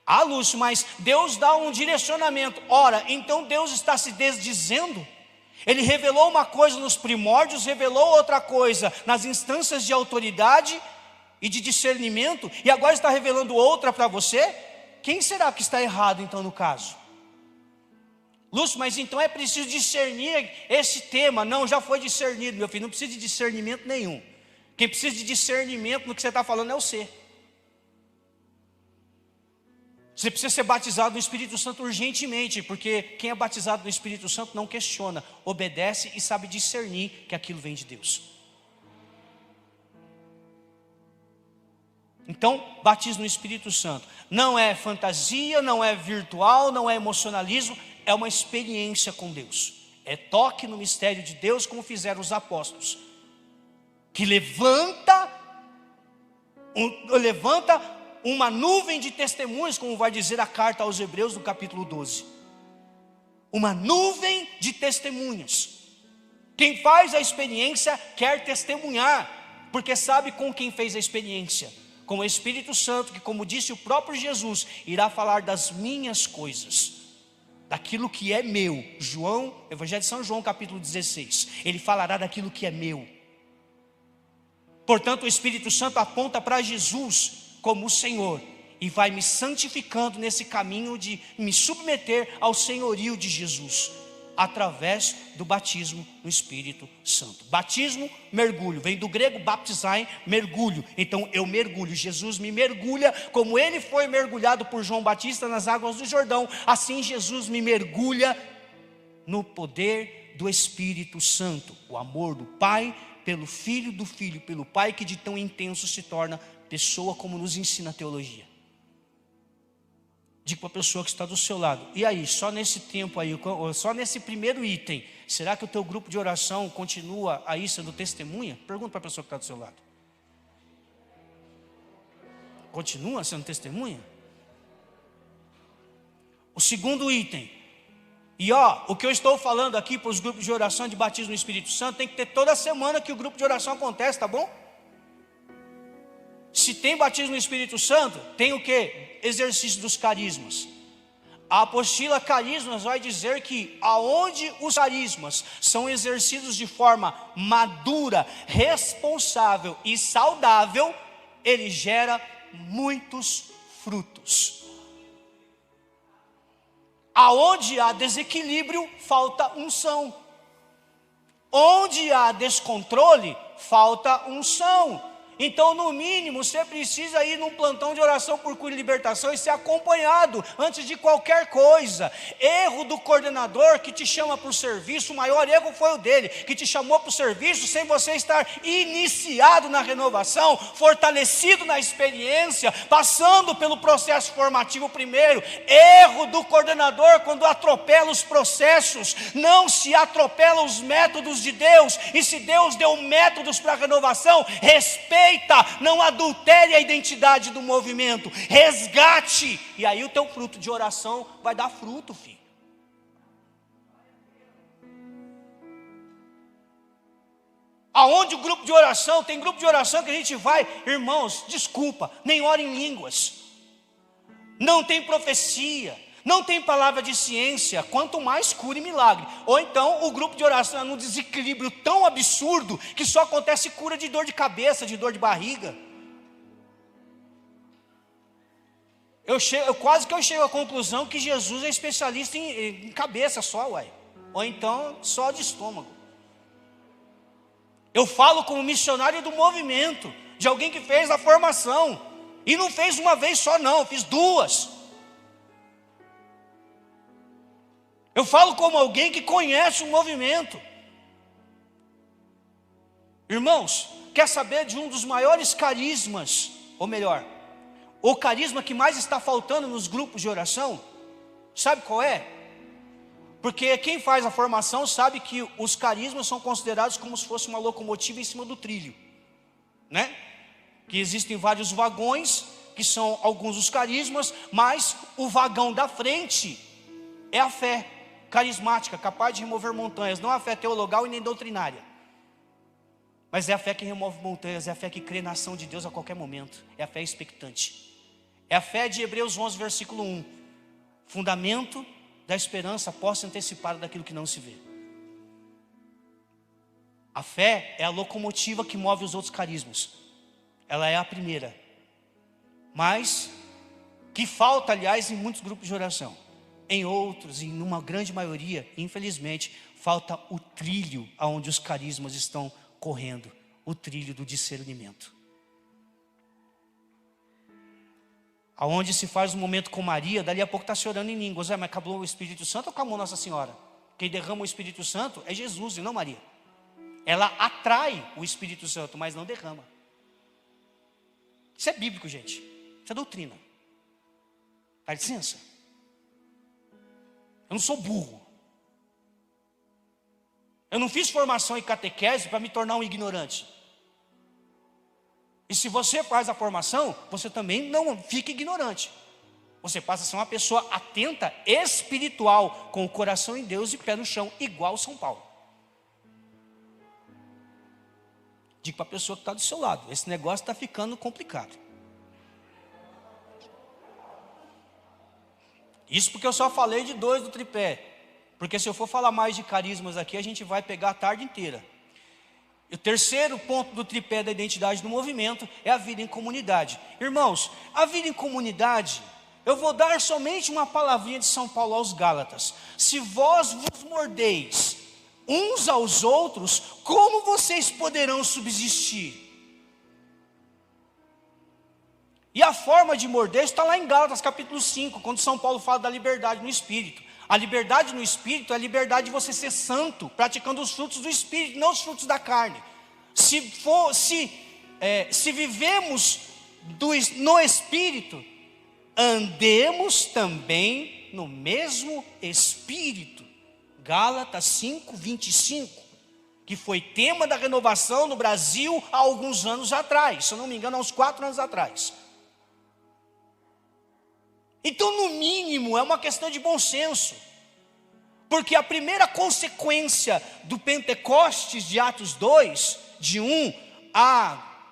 Ah, Lúcio, mas Deus dá um direcionamento. Ora, então Deus está se desdizendo? Ele revelou uma coisa nos primórdios, revelou outra coisa nas instâncias de autoridade e de discernimento, e agora está revelando outra para você? Quem será que está errado então no caso? Lúcio, mas então é preciso discernir esse tema. Não, já foi discernido, meu filho, não precisa de discernimento nenhum. Quem precisa de discernimento no que você está falando é você. Você precisa ser batizado no Espírito Santo urgentemente, porque quem é batizado no Espírito Santo não questiona, obedece e sabe discernir que aquilo vem de Deus. Então, batismo no Espírito Santo não é fantasia, não é virtual, não é emocionalismo, é uma experiência com Deus. É toque no mistério de Deus, como fizeram os apóstolos, que levanta uma nuvem de testemunhas, como vai dizer a carta aos Hebreus no capítulo 12. Uma nuvem de testemunhas. Quem faz a experiência quer testemunhar, porque sabe com quem fez a experiência, com o Espírito Santo, que, como disse o próprio Jesus, irá falar das minhas coisas, daquilo que é meu. Evangelho de São João capítulo 16, ele falará daquilo que é meu. Portanto, o Espírito Santo aponta para Jesus como o Senhor, e vai me santificando nesse caminho de me submeter ao senhorio de Jesus, através do batismo no Espírito Santo. Batismo, mergulho, vem do grego baptizai, mergulho. Então eu mergulho, Jesus me mergulha, como ele foi mergulhado por João Batista nas águas do Jordão, assim Jesus me mergulha no poder do Espírito Santo. O amor do Pai pelo Filho, do Filho pelo Pai, que de tão intenso se torna pessoa, como nos ensina a teologia. Diga para a pessoa que está do seu lado: e aí, só nesse tempo aí, só nesse primeiro item, será que o teu grupo de oração continua aí sendo testemunha? Pergunta para a pessoa que está do seu lado. Continua sendo testemunha? O segundo item, e o que eu estou falando aqui para os grupos de oração de batismo no Espírito Santo, tem que ter toda semana que o grupo de oração acontece, tá bom? Se tem batismo no Espírito Santo, tem o que? Exercício dos carismas. A apostila Carismas vai dizer que aonde os carismas são exercidos de forma madura, responsável e saudável, ele gera muitos frutos. Aonde há desequilíbrio, falta unção. Onde há descontrole, falta unção. Então, no mínimo, você precisa ir num plantão de oração por cura e libertação e ser acompanhado antes de qualquer coisa. Erro do coordenador que te chama para o serviço, o maior erro foi o dele, que te chamou para o serviço sem você estar iniciado na renovação, fortalecido na experiência, passando pelo processo formativo primeiro. Erro do coordenador quando atropela os processos, não se atropela os métodos de Deus. E se Deus deu métodos para a renovação, respeite, não adultere a identidade do movimento, resgate, e aí o teu fruto de oração vai dar fruto, filho. Aonde o grupo de oração, tem grupo de oração que a gente vai, irmãos, desculpa, nem ora em línguas, não tem profecia, não tem palavra de ciência, quanto mais cura e milagre. Ou então o grupo de oração é num desequilíbrio tão absurdo que só acontece cura de dor de cabeça, de dor de barriga. Eu quase que eu chego à conclusão que Jesus é especialista em cabeça só, uai. Ou então só de estômago. Eu falo como missionário do movimento, de alguém que fez a formação, e não fez uma vez só não, fiz duas. Eu falo como alguém que conhece o movimento. Irmãos, quer saber de um dos maiores carismas, ou melhor, o carisma que mais está faltando nos grupos de oração? Sabe qual é? Porque quem faz a formação sabe que os carismas são considerados como se fosse uma locomotiva em cima do trilho, né? Que existem vários vagões, que são alguns dos carismas, mas o vagão da frente é a fé carismática, capaz de remover montanhas. Não a fé teologal e nem doutrinária, mas é a fé que remove montanhas, é a fé que crê na ação de Deus a qualquer momento, é a fé expectante, é a fé de Hebreus 11 versículo 1, fundamento da esperança posse antecipada daquilo que não se vê. A fé é a locomotiva que move os outros carismas, ela é a primeira, mas que falta, aliás, em muitos grupos de oração. Em outros, em uma grande maioria, infelizmente, falta o trilho aonde os carismas estão correndo, o trilho do discernimento. Aonde se faz um momento com Maria, dali a pouco está chorando em línguas. Mas acabou o Espírito Santo ou acabou Nossa Senhora? Quem derrama o Espírito Santo é Jesus e não Maria. Ela atrai o Espírito Santo, mas não derrama. Isso é bíblico, gente. Isso é doutrina. Dá licença. Eu não sou burro. Eu não fiz formação em catequese para me tornar um ignorante. E se você faz a formação, você também não fica ignorante. Você passa a ser uma pessoa atenta, espiritual, com o coração em Deus e pé no chão, igual São Paulo. Digo para a pessoa que está do seu lado, esse negócio está ficando complicado. Isso porque eu só falei de 2 do tripé. Porque se eu for falar mais de carismas aqui, a gente vai pegar a tarde inteira. E o terceiro ponto do tripé da identidade do movimento é a vida em comunidade. Irmãos, a vida em comunidade, eu vou dar somente uma palavrinha de São Paulo aos Gálatas. Se vós vos mordeis uns aos outros, como vocês poderão subsistir? E a forma de morder está lá em Gálatas capítulo 5, quando São Paulo fala da liberdade no Espírito. A liberdade no Espírito é a liberdade de você ser santo, praticando os frutos do Espírito, não os frutos da carne. Se vivemos no Espírito, andemos também no mesmo Espírito. Gálatas 5, 25, que foi tema da renovação no Brasil há alguns anos atrás, se eu não me engano, há uns 4 anos atrás. Então, no mínimo, é uma questão de bom senso, porque a primeira consequência do Pentecostes de Atos 2, de 1 a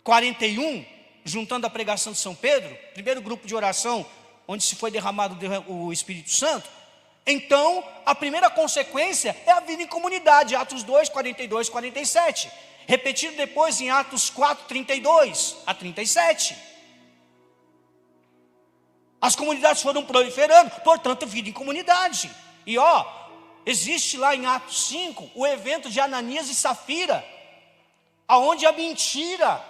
41, juntando a pregação de São Pedro, primeiro grupo de oração, onde se foi derramado o Espírito Santo, então, a primeira consequência é a vida em comunidade, Atos 2, 42, 47, repetido depois em Atos 4, 32 a 37. As comunidades foram proliferando, portanto, vida em comunidade. E existe lá em Atos 5 o evento de Ananias e Safira, aonde a mentira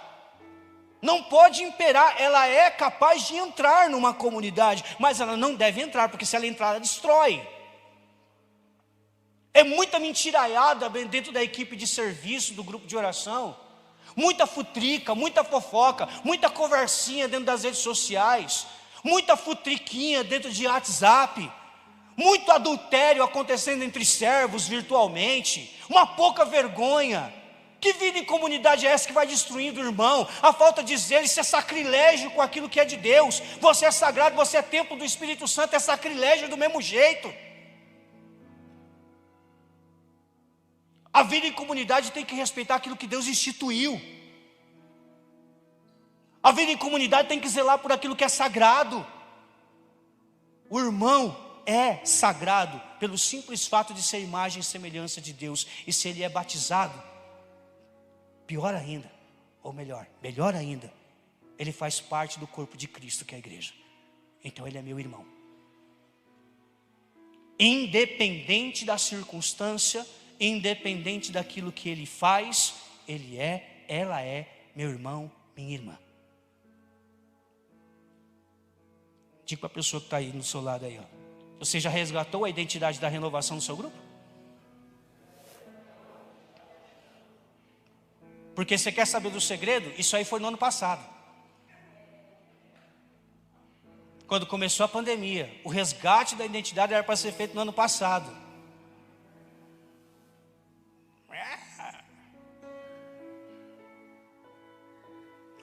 não pode imperar. Ela é capaz de entrar numa comunidade, mas ela não deve entrar, porque se ela entrar, ela destrói. É muita mentiraiada dentro da equipe de serviço, do grupo de oração. Muita futrica, muita fofoca, muita conversinha dentro das redes sociais, muita futriquinha dentro de WhatsApp, muito adultério acontecendo entre servos virtualmente, uma pouca vergonha. Que vida em comunidade é essa que vai destruindo o irmão? A falta de zelo, isso é sacrilégio com aquilo que é de Deus. Você é sagrado, você é templo do Espírito Santo, é sacrilégio do mesmo jeito. A vida em comunidade tem que respeitar aquilo que Deus instituiu. A vida em comunidade tem que zelar por aquilo que é sagrado. O irmão é sagrado pelo simples fato de ser imagem e semelhança de Deus. E se ele é batizado, pior ainda, ou melhor ainda, ele faz parte do corpo de Cristo, que é a igreja. Então ele é meu irmão. Independente da circunstância, independente daquilo que ele faz, ela é meu irmão, minha irmã. Diga para a pessoa que está aí no seu lado aí, você já resgatou a identidade da renovação do seu grupo? Porque você quer saber do segredo? Isso aí foi no ano passado, quando começou a pandemia. O resgate da identidade era para ser feito no ano passado.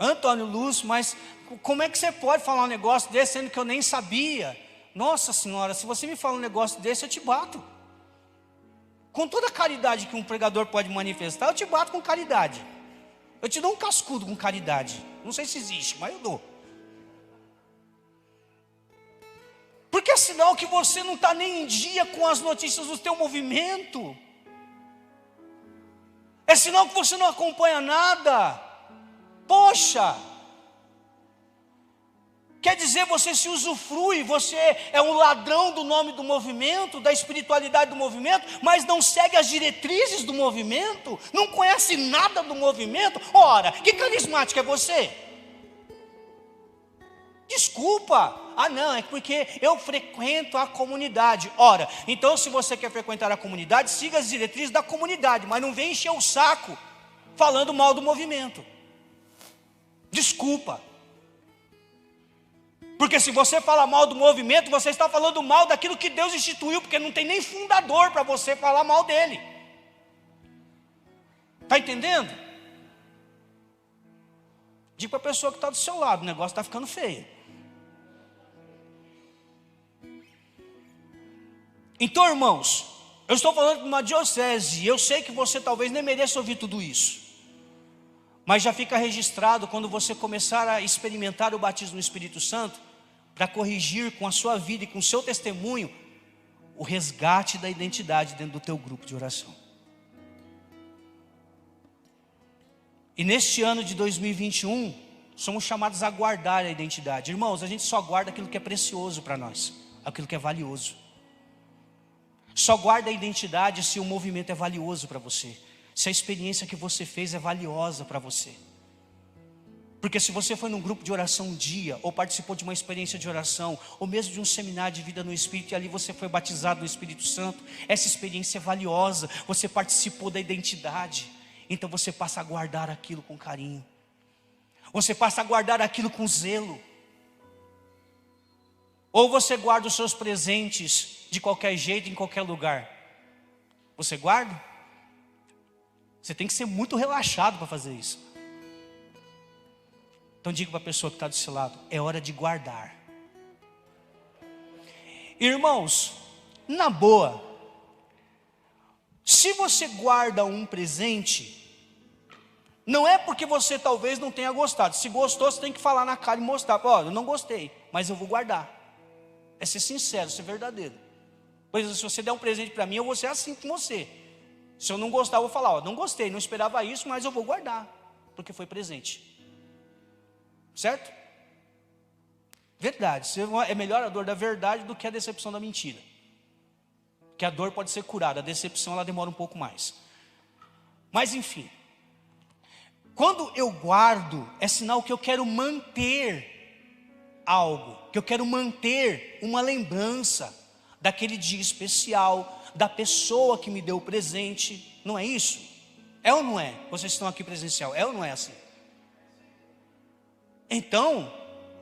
Antônio Lúcio, mas como é que você pode falar um negócio desse sendo que eu nem sabia? Nossa senhora, se você me fala um negócio desse, eu te bato. Com toda a caridade que um pregador pode manifestar, eu te bato com caridade. Eu te dou um cascudo com caridade. Não sei se existe, mas eu dou. Porque é sinal que você não está nem em dia com as notícias do teu movimento. É sinal que você não acompanha nada. Poxa, quer dizer, você se usufrui, você é um ladrão do nome do movimento, da espiritualidade do movimento, mas não segue as diretrizes do movimento, não conhece nada do movimento. Ora, que carismático é você? Desculpa, não, é porque eu frequento a comunidade. Ora, então se você quer frequentar a comunidade, siga as diretrizes da comunidade, mas não vem encher o saco falando mal do movimento. Desculpa. Porque se você fala mal do movimento, você está falando mal daquilo que Deus instituiu, porque não tem nem fundador para você falar mal dele. Está entendendo? Diga para a pessoa que está do seu lado, o negócio está ficando feio. Então, irmãos, eu estou falando de uma diocese, e eu sei que você talvez nem mereça ouvir tudo isso. Mas já fica registrado quando você começar a experimentar o batismo no Espírito Santo, para corrigir com a sua vida e com o seu testemunho, o resgate da identidade dentro do teu grupo de oração. E neste ano de 2021, somos chamados a guardar a identidade. Irmãos, a gente só guarda aquilo que é precioso para nós, aquilo que é valioso. Só guarda a identidade se o movimento é valioso para você, se a experiência que você fez é valiosa para você. Porque se você foi num grupo de oração um dia, ou participou de uma experiência de oração, ou mesmo de um seminário de vida no Espírito, e ali você foi batizado no Espírito Santo, essa experiência é valiosa, você participou da identidade, então você passa a guardar aquilo com carinho, você passa a guardar aquilo com zelo. Ou você guarda os seus presentes de qualquer jeito, em qualquer lugar? Você guarda? Você tem que ser muito relaxado para fazer isso. Então diga para a pessoa que está do seu lado, é hora de guardar. Irmãos, na boa, se você guarda um presente, não é porque você talvez não tenha gostado. Se gostou, você tem que falar na cara e mostrar. Olha, eu não gostei, mas eu vou guardar. É ser sincero, ser verdadeiro. Pois se você der um presente para mim, eu vou ser assim com você. Se eu não gostar, eu vou falar, não gostei, não esperava isso, mas eu vou guardar, porque foi presente. Certo? Verdade. É melhor a dor da verdade do que a decepção da mentira. Que a dor pode ser curada, a decepção ela demora um pouco mais. Mas enfim, quando eu guardo, é sinal que eu quero manter algo, que eu quero manter uma lembrança daquele dia especial, da pessoa que me deu o presente. Não é isso? É ou não é? Vocês estão aqui presencial, é ou não é assim? Então,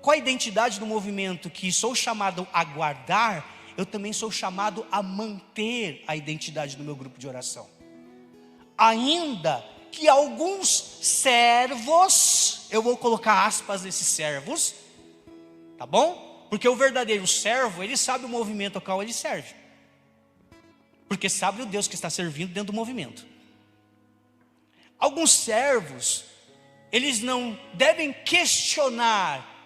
qual a identidade do movimento? Que sou chamado a guardar, eu também sou chamado a manter a identidade do meu grupo de oração. Ainda que alguns servos, eu vou colocar aspas nesses servos, tá bom? Porque o verdadeiro servo, ele sabe o movimento ao qual ele serve. Porque sabe o Deus que está servindo dentro do movimento. Alguns servos, eles não devem questionar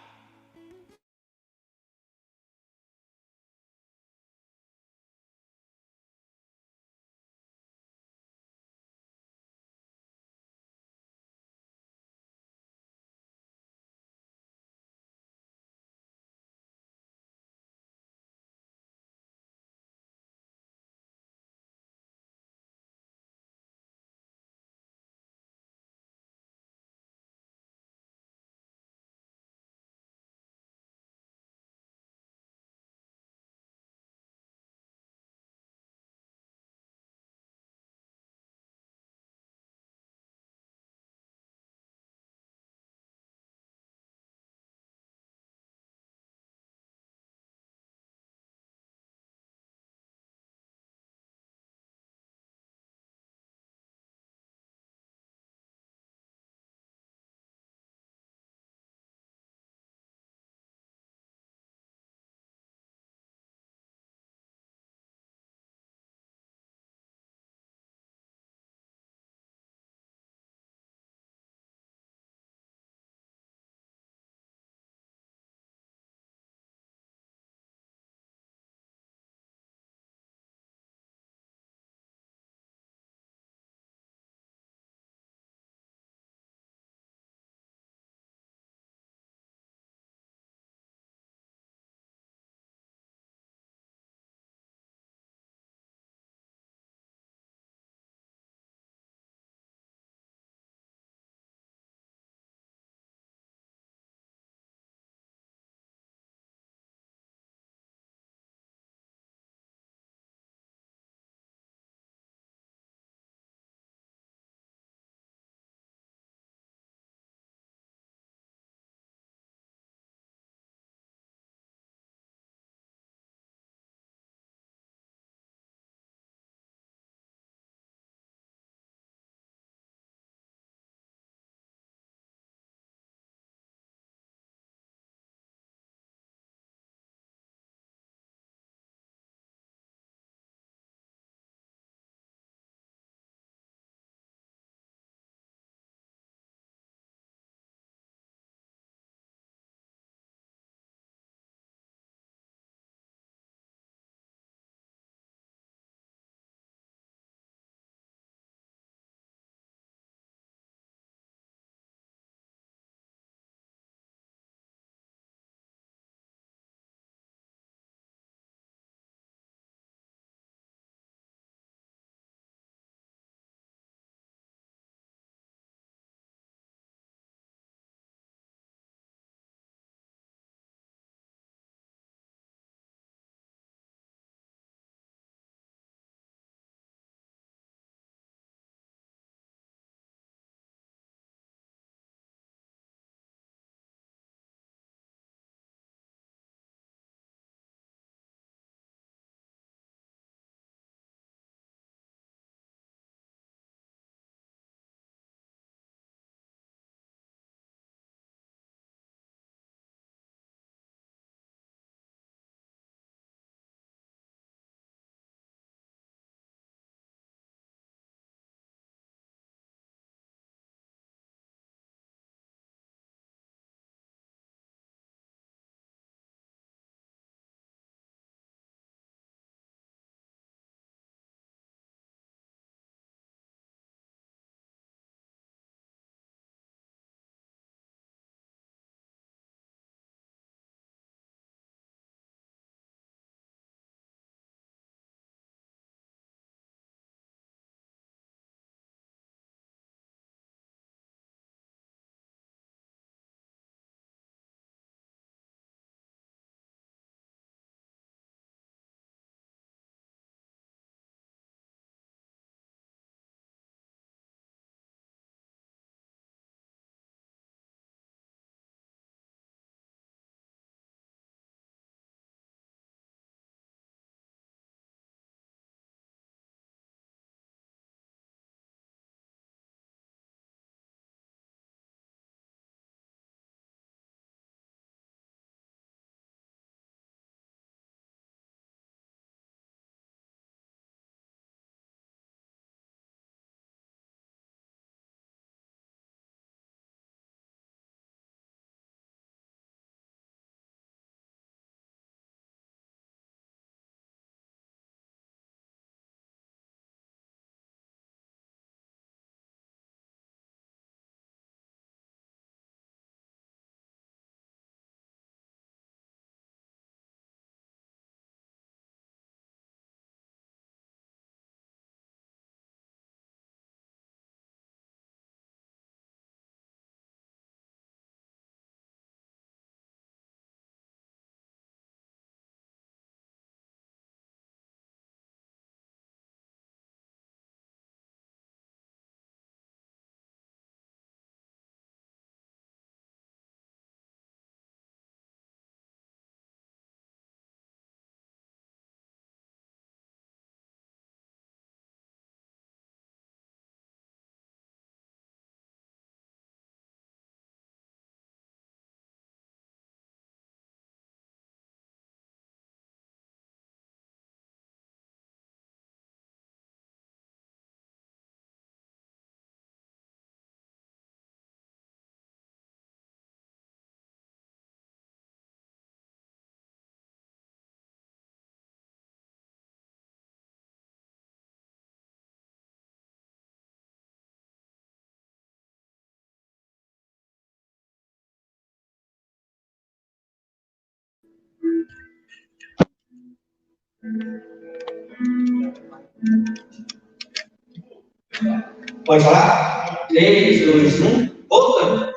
Pode falar? 3, 2, 1. Voltando.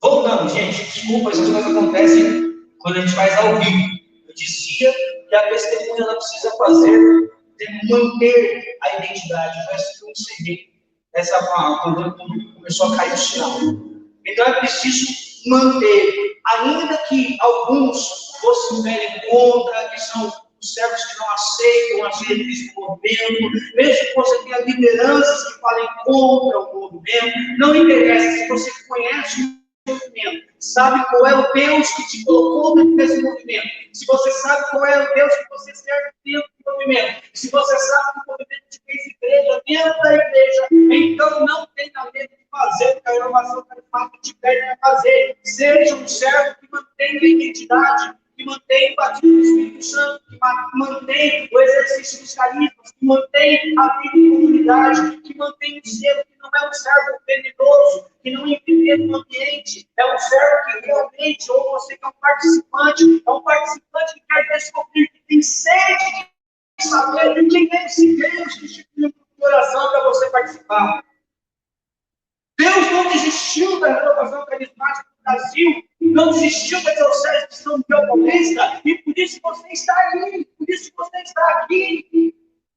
Voltando, gente. Desculpa, essas coisas acontecem quando a gente faz ao vivo. Eu dizia que a testemunha ela precisa manter a identidade. Eu já encerrei essa fala quando começou a cair o sinal. Então é preciso manter, ainda que alguns vociferem contra, que são os servos que não aceitam as diretrizes do movimento, mesmo que você tenha lideranças que falem contra o movimento, não interessa se você conhece o movimento, sabe qual é o Deus que te colocou dentro desse movimento, se você sabe qual é o Deus que você serve dentro do movimento, se você sabe que o movimento te fez igreja dentro da igreja, então não tenha medo de fazer o que a renovação carismática te pede a fazer. Seja um servo que mantenha a identidade, que mantém o batismo do Espírito Santo, que mantém o exercício dos carismas, que mantém a vida em comunidade, que mantém o selo, que não é um servo venenoso, que não infiltra no ambiente, é um servo que realmente, ou você que é um participante que quer descobrir, que tem sede de saber quem é esse Deus que instituiu o coração para você participar. Deus não desistiu da renovação carismática do Brasil, não desistiu da diocese de São Miguel Paulista, e por isso você está aí, por isso você está aqui.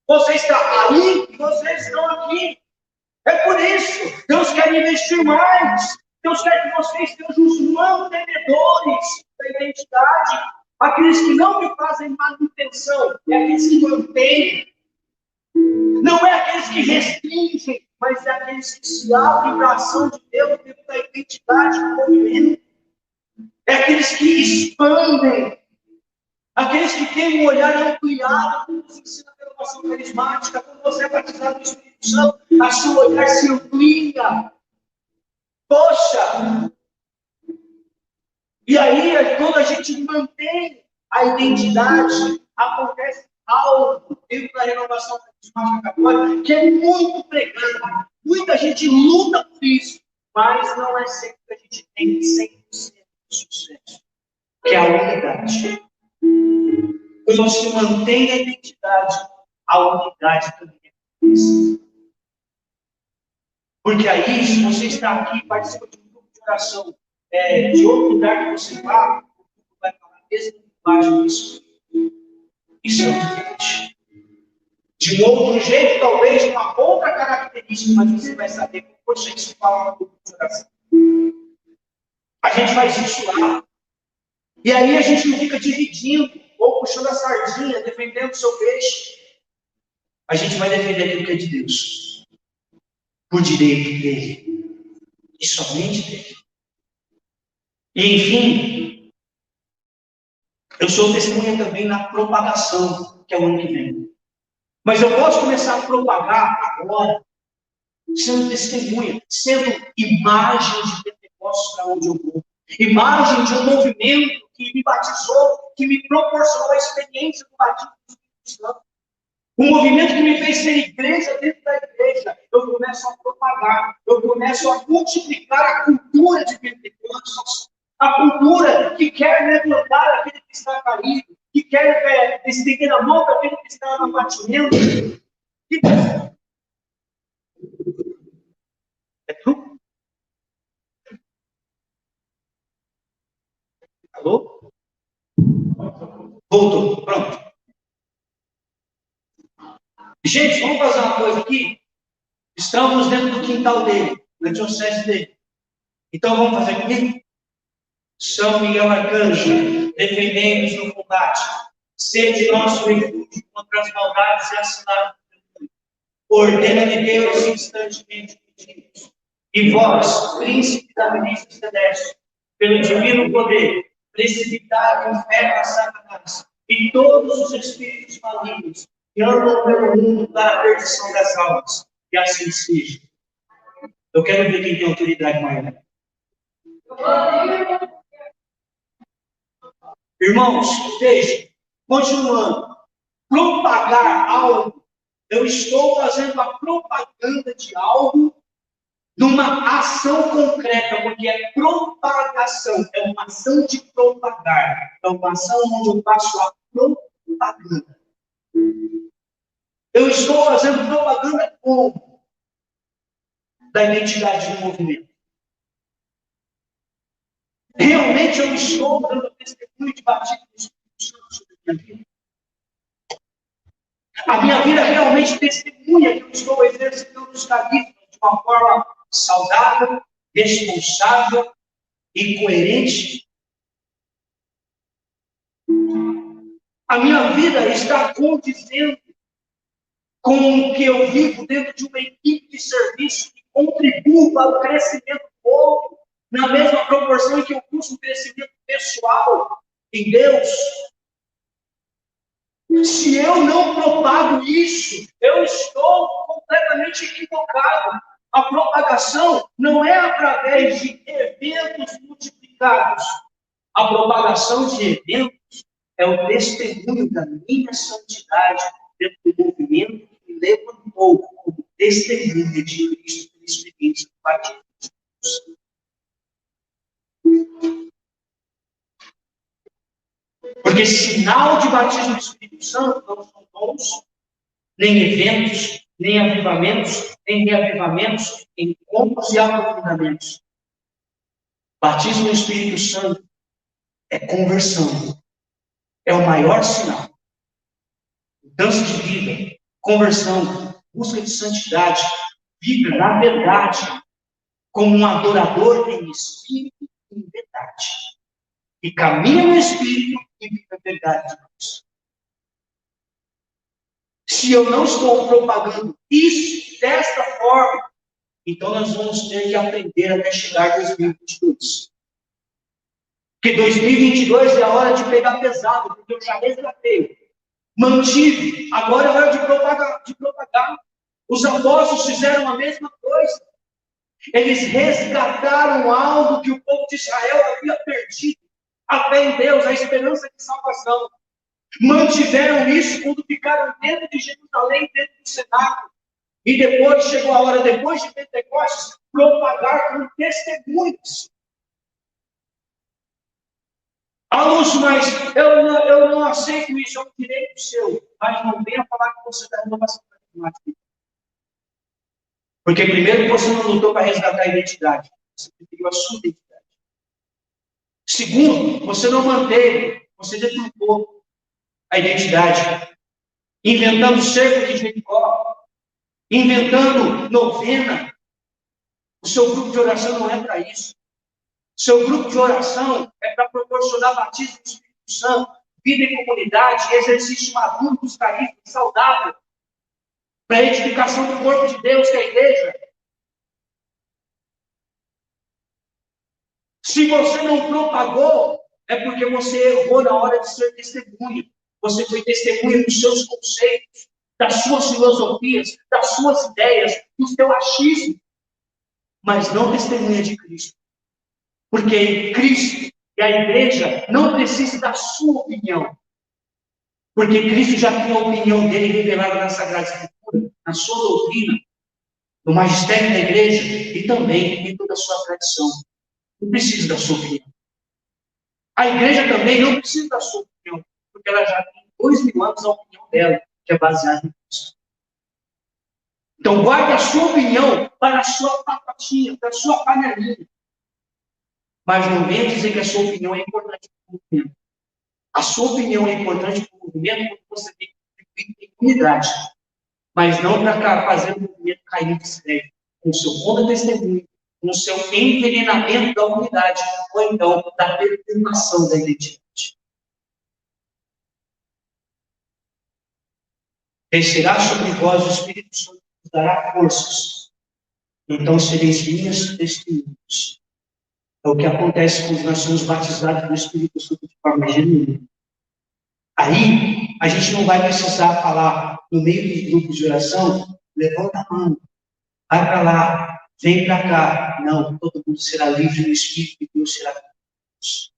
Você está aí e vocês estão aqui. É por isso, Deus quer investir mais. Deus quer que vocês sejam os mantenedores da identidade. Aqueles que não me fazem manutenção, é aqueles que mantêm. Não é aqueles que restringem, mas é aqueles que se abrem para a ação de Deus dentro da identidade do movimento. É aqueles que expandem. Aqueles que têm um olhar ampliado, como nos ensina a renovação carismática, quando você é batizado no Espírito Santo, a seu olhar se amplia. Poxa! E aí, quando a gente mantém a identidade, acontece algo dentro da renovação carismática católica que é muito pregado. Muita gente luta por isso, mas não é sempre que a gente tem 100% de sucesso, que é a unidade. Quando se mantém a identidade, a unidade também é isso. Porque aí, se você está aqui, participa de um grupo de oração, de outro lugar que você vai, o grupo vai falar a mesma linguagem disso. Isso é diferente. De um outro jeito, talvez, uma outra característica, mas você vai saber como você se fala no grupo de oração. A gente faz isso lá. E aí a gente não fica dividindo, ou puxando a sardinha, defendendo o seu peixe. A gente vai defender aquilo que é de Deus. Por direito dele. E somente dele. E, enfim, eu sou testemunha também na propagação, que é o ano que vem. Mas eu posso começar a propagar agora, sendo testemunha, sendo imagem de Pentecostes para onde eu vou. Imagem de um movimento que me batizou, que me proporcionou a experiência do batismo do Espírito Santo. Um movimento que me fez ser igreja dentro da igreja. Eu começo a propagar, eu começo a multiplicar a cultura de Pentecostes. A cultura que quer levantar aquele que está caído, que quer estender a mão para aquele que está no abatimento. É tu? Alô? Voltou, pronto. Gente, vamos fazer uma coisa aqui. Estamos dentro do quintal dele, na diocese dele. Então vamos fazer comigo? São Miguel Arcanjo, defendemos no combate. Sede nosso refúgio contra as maldades e as ciladas. Ordena de Deus instantemente pedimos. E vós, príncipe da milícia celeste, pelo divino poder, precipitai o inferno a Satanás e todos os espíritos malignos que andam pelo mundo para a perdição das almas. E assim seja. Eu quero ver quem tem autoridade maior. Irmãos, veja, continuando. Propagar algo. Eu estou fazendo a propaganda de algo numa ação concreta, porque é propagação, é uma ação de propagar. É uma ação onde eu faço a propaganda. Eu estou fazendo propaganda como? Da identidade do movimento. Realmente eu estou dando testemunho de batismo do Espírito Santo sobre a minha vida. A minha vida realmente testemunha que eu estou exercitando os carismas de uma forma saudável, responsável e coerente. A minha vida está condizendo com o que eu vivo dentro de uma equipe de serviço que contribui para o crescimento do povo, na mesma proporção em que eu busco o crescimento pessoal em Deus. Se eu não propago isso, eu estou completamente equivocado. A propagação não é através de eventos multiplicados. A propagação de eventos é o testemunho da minha santidade dentro do movimento que me levantou como testemunha de Cristo pela experiência do batismo de Jesus. Porque sinal de batismo do Espírito Santo não são dons, nem eventos, nem avivamentos, nem reavivamentos, encontros e aprofundamentos. Batismo do Espírito Santo é conversão. É o maior sinal. Mudança de vida, conversão, busca de santidade, vive na verdade, como um adorador em espírito e em verdade. E caminha no espírito e vive a verdade de Deus. Se eu não estou propagando isso desta forma, então nós vamos ter que aprender até chegar em 2022. Porque 2022 é a hora de pegar pesado, porque eu já resgatei, mantive, agora é hora de propagar. Os apóstolos fizeram a mesma coisa. Eles resgataram algo que o povo de Israel havia perdido. A fé em Deus, a esperança de salvação. Mantiveram isso quando ficaram dentro de Jerusalém, dentro do cenáculo. E depois, chegou a hora, depois de Pentecostes, propagar com testemunhos. Lúcio, mas eu não aceito isso, é um direito seu. Mas não venha falar que você está renovação carismática. Porque primeiro você não lutou para resgatar a identidade. Você preferiu a sua identidade. Segundo, você não manteve, você deturpou a identidade. Inventando cerco de Jericó. Inventando novena. O seu grupo de oração não é para isso. Seu grupo de oração é para proporcionar batismo do Espírito Santo, vida em comunidade, exercício maduro dos carismas, saudável, para a edificação do corpo de Deus, que é a igreja. Se você não propagou, é porque você errou na hora de ser testemunha. Você foi testemunha dos seus conceitos, das suas filosofias, das suas ideias, do seu achismo, mas não testemunha de Cristo. Porque Cristo e a igreja não precisam da sua opinião. Porque Cristo já tem a opinião dele revelada na Sagrada Escritura, na sua doutrina, no magistério da igreja e também em toda a sua tradição. Não precisa da sua opinião. A igreja também não precisa da sua opinião, porque ela já tem 2000 anos a opinião dela, que é baseada em Cristo. Então guarde a sua opinião para a sua papatinha, para a sua panelinha. Mas não venha dizer que a sua opinião é importante para o movimento. A sua opinião é importante para o movimento quando você tem que ter unidade. Mas não para fazer o movimento cair de sério. Com o seu contra-testemunho, com o seu envenenamento da unidade, ou então da perturbação da identidade. Descerá sobre vós o Espírito Santo, vos dará forças. Então sereis minhas testemunhas. É o que acontece quando nós somos batizados no Espírito Santo de forma genuína. Aí, a gente não vai precisar falar no meio dos grupos de oração, levanta a mão, vai para lá, vem para cá. Não, todo mundo será livre no Espírito e Deus será com Deus.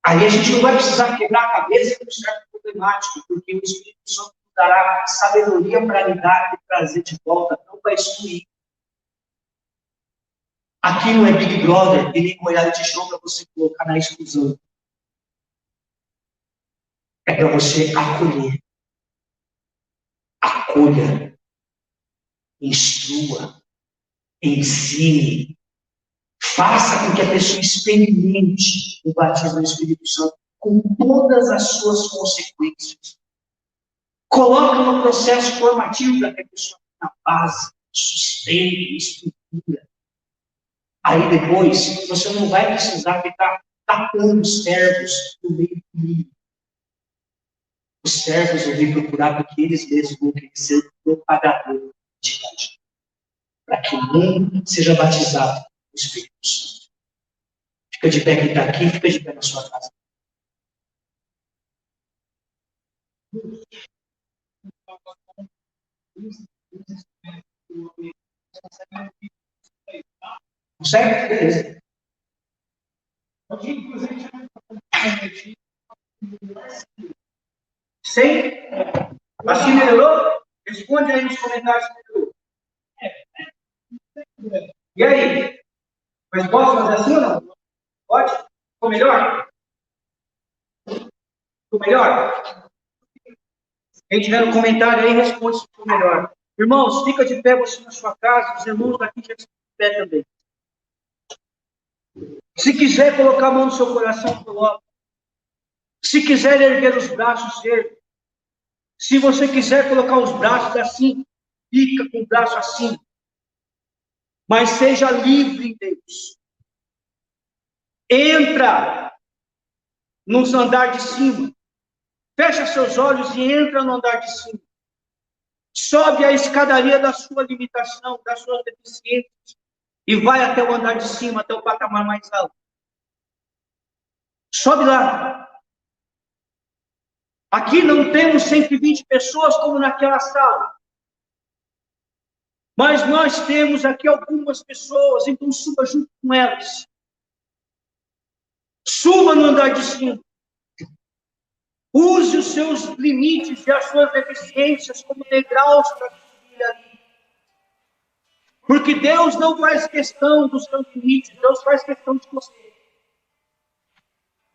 Aí a gente não vai precisar quebrar a cabeça com certo problemático, porque o Espírito Santo dará sabedoria para lidar e trazer de volta, não vai excluir. Aqui não é Big Brother e nem reality show para você colocar na exclusão. É para você acolher. Acolha, instrua, ensine, faça com que a pessoa experimente o batismo do Espírito Santo com todas as suas consequências. Coloque no processo formativo para que a pessoa tenha base, sustento, estrutura. Aí depois, você não vai precisar ficar tapando os servos no meio do caminho. Os servos vão vir procurar porque eles mesmos vão querer ser propagador de batismo. Para que o mundo seja batizado no Espírito Santo. Fica de pé quem está aqui, fica de pé na sua casa. Consegue? Beleza. Sim? Assim melhorou? Responde aí nos comentários se melhorou. E aí? Mas posso fazer assim ou não? Pode? Ficou melhor? Ficou melhor? Quem tiver no comentário aí, responde se ficou melhor. Irmãos, fica de pé você na sua casa, os irmãos daqui já estão de pé também. Se quiser colocar a mão no seu coração, coloque. Se quiser erguer os braços, ergue. Se você quiser colocar os braços assim, fica com o braço assim. Mas seja livre em Deus. Entra no andar de cima. Fecha seus olhos e entra no andar de cima. Sobe a escadaria da sua limitação, das suas deficiências. E vai até o andar de cima, até o patamar mais alto. Sobe lá. Aqui não temos 120 pessoas como naquela sala. Mas nós temos aqui algumas pessoas, então suba junto com elas. Suba no andar de cima. Use os seus limites e as suas deficiências como degraus para subir ali. Porque Deus não faz questão dos seus limites, Deus faz questão de você.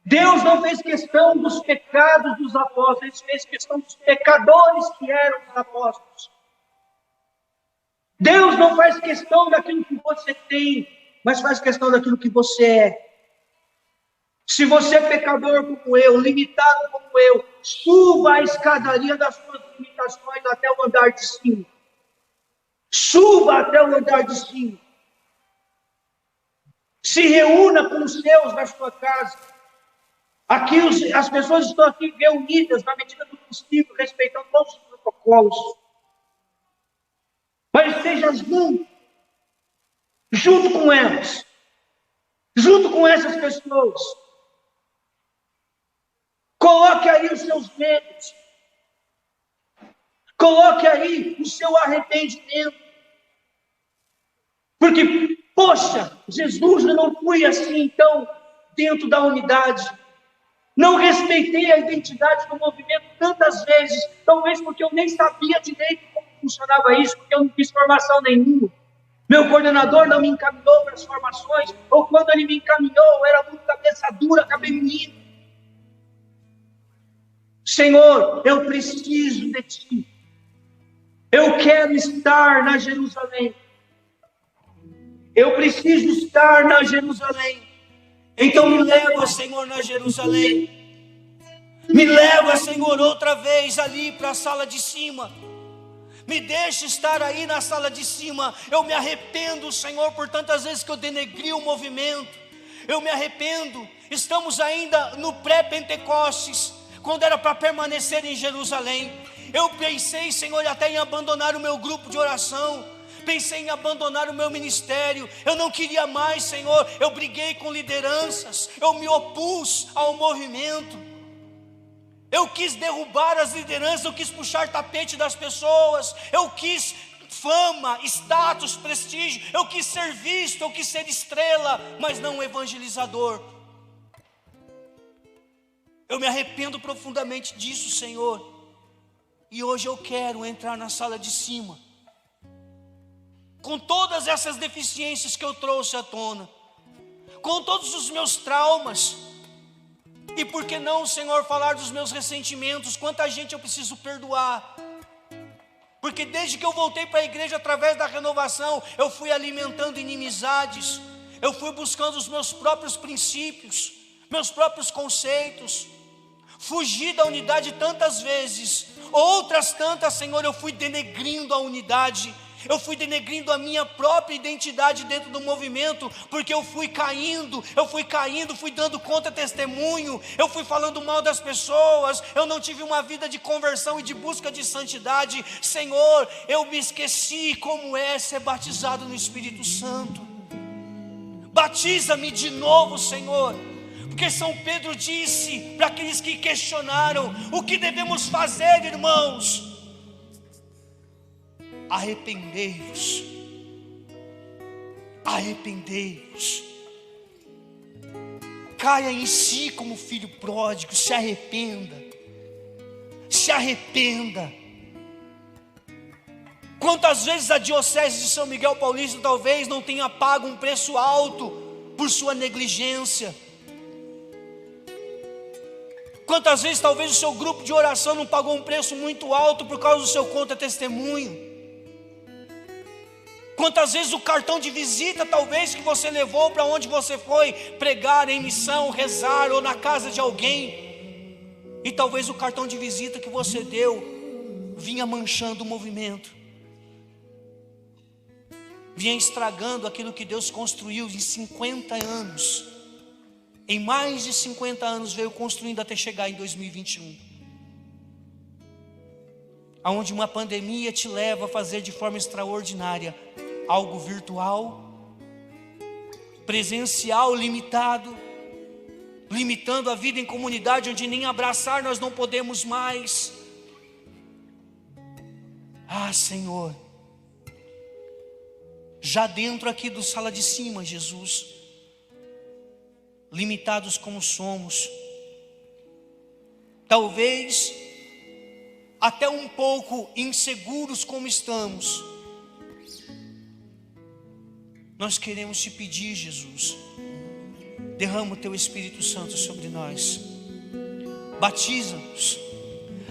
Deus não fez questão dos pecados dos apóstolos, Ele fez questão dos pecadores que eram os apóstolos. Deus não faz questão daquilo que você tem, mas faz questão daquilo que você é. Se você é pecador como eu, limitado como eu, suba a escadaria das suas limitações até o andar de cima. Suba até o andar de cima. Se reúna com os seus na sua casa. Aqui as pessoas estão aqui reunidas na medida do possível, respeitando todos os protocolos. Mas seja junto com elas, junto com essas pessoas. Coloque aí os seus medos. Coloque aí o seu arrependimento. Porque, poxa, Jesus, eu não fui assim, então, dentro da unidade. Não respeitei a identidade do movimento tantas vezes, talvez porque eu nem sabia direito como funcionava isso, porque eu não fiz formação nenhuma. Meu coordenador não me encaminhou para as formações, ou quando ele me encaminhou, eu era muito cabeça dura, cabelinho. Senhor, eu preciso de Ti. Eu quero estar na Jerusalém. Eu preciso estar na Jerusalém. Então me leva, Senhor, na Jerusalém. Me leva, Senhor, outra vez ali para a sala de cima. Me deixa estar aí na sala de cima. Eu me arrependo, Senhor, por tantas vezes que eu denegri o movimento. Eu me arrependo. Estamos ainda no pré-Pentecostes, quando era para permanecer em Jerusalém. Eu pensei, Senhor, até em abandonar o meu grupo de oração. Pensei em abandonar o meu ministério. Eu não queria mais, Senhor. Eu briguei com lideranças. Eu me opus ao movimento. Eu quis derrubar as lideranças. Eu quis puxar tapete das pessoas. Eu quis fama, status, prestígio. Eu quis ser visto. Eu quis ser estrela, mas não evangelizador. Eu me arrependo profundamente disso, Senhor. E hoje eu quero entrar na sala de cima, com todas essas deficiências que eu trouxe à tona, com todos os meus traumas, E por que não, Senhor, falar dos meus ressentimentos? Quanta gente eu preciso perdoar? Porque desde que eu voltei para a igreja, através da renovação, eu fui alimentando inimizades, eu fui buscando os meus próprios princípios, meus próprios conceitos, fugi da unidade tantas vezes, outras tantas, Senhor, eu fui denegrindo a unidade, eu fui denegrindo a minha própria identidade dentro do movimento, porque eu fui caindo, fui dando contra-testemunho, eu fui falando mal das pessoas, eu não tive uma vida de conversão e de busca de santidade. Senhor, eu me esqueci como é ser batizado no Espírito Santo. Batiza-me de novo, Senhor, porque São Pedro disse para aqueles que questionaram: o que devemos fazer, irmãos? Arrependei-vos, arrependei-vos, caia em si como filho pródigo, se arrependa, se arrependa. Quantas vezes a Diocese de São Miguel Paulista talvez não tenha pago um preço alto por sua negligência? Quantas vezes talvez o seu grupo de oração não pagou um preço muito alto por causa do seu contra-testemunho? Quantas vezes o cartão de visita talvez que você levou para onde você foi pregar em missão, rezar ou na casa de alguém, e talvez o cartão de visita que você deu vinha manchando o movimento, vinha estragando aquilo que Deus construiu em 50 anos, em mais de 50 anos veio construindo até chegar em 2021. Aonde uma pandemia te leva a fazer de forma extraordinária algo virtual, presencial limitado, limitando a vida em comunidade, onde nem abraçar nós não podemos mais. Ah, Senhor, já dentro aqui do sala de cima, Jesus, limitados como somos, talvez até um pouco inseguros como estamos, nós queremos te pedir, Jesus, derrama o teu Espírito Santo sobre nós, batiza-nos,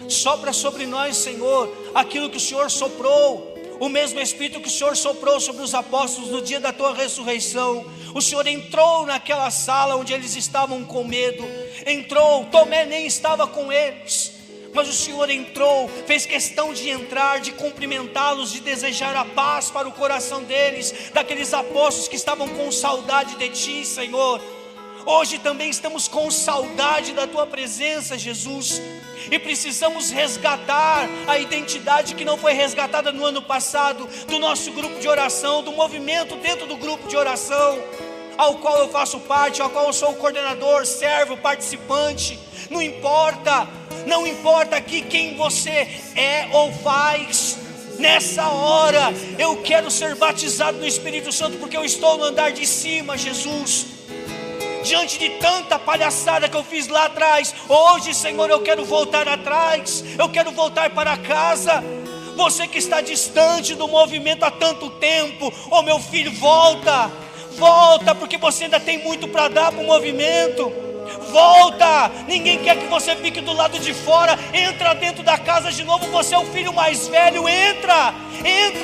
sopra sobre nós, Senhor, aquilo que o Senhor soprou, o mesmo Espírito que o Senhor soprou sobre os apóstolos no dia da tua ressurreição. O Senhor entrou naquela sala onde eles estavam com medo, entrou, Tomé nem estava com eles, mas o Senhor entrou, fez questão de entrar, de cumprimentá-los, de desejar a paz para o coração deles, daqueles apóstolos que estavam com saudade de ti, Senhor. Hoje também estamos com saudade da tua presença, Jesus, e precisamos resgatar a identidade que não foi resgatada no ano passado, do nosso grupo de oração, do movimento dentro do grupo de oração, ao qual eu faço parte, ao qual eu sou o coordenador, servo, participante. Não importa aqui quem você é ou faz. Nessa hora eu quero ser batizado no Espírito Santo, porque eu estou no andar de cima, Jesus. Diante de tanta palhaçada que eu fiz lá atrás, hoje, Senhor, eu quero voltar atrás, eu quero voltar para casa. Você que está distante do movimento há tanto tempo, oh meu filho, volta, porque você ainda tem muito para dar para o movimento. Volta, ninguém quer que você fique do lado de fora. Entra dentro da casa de novo, você é o filho mais velho, entra,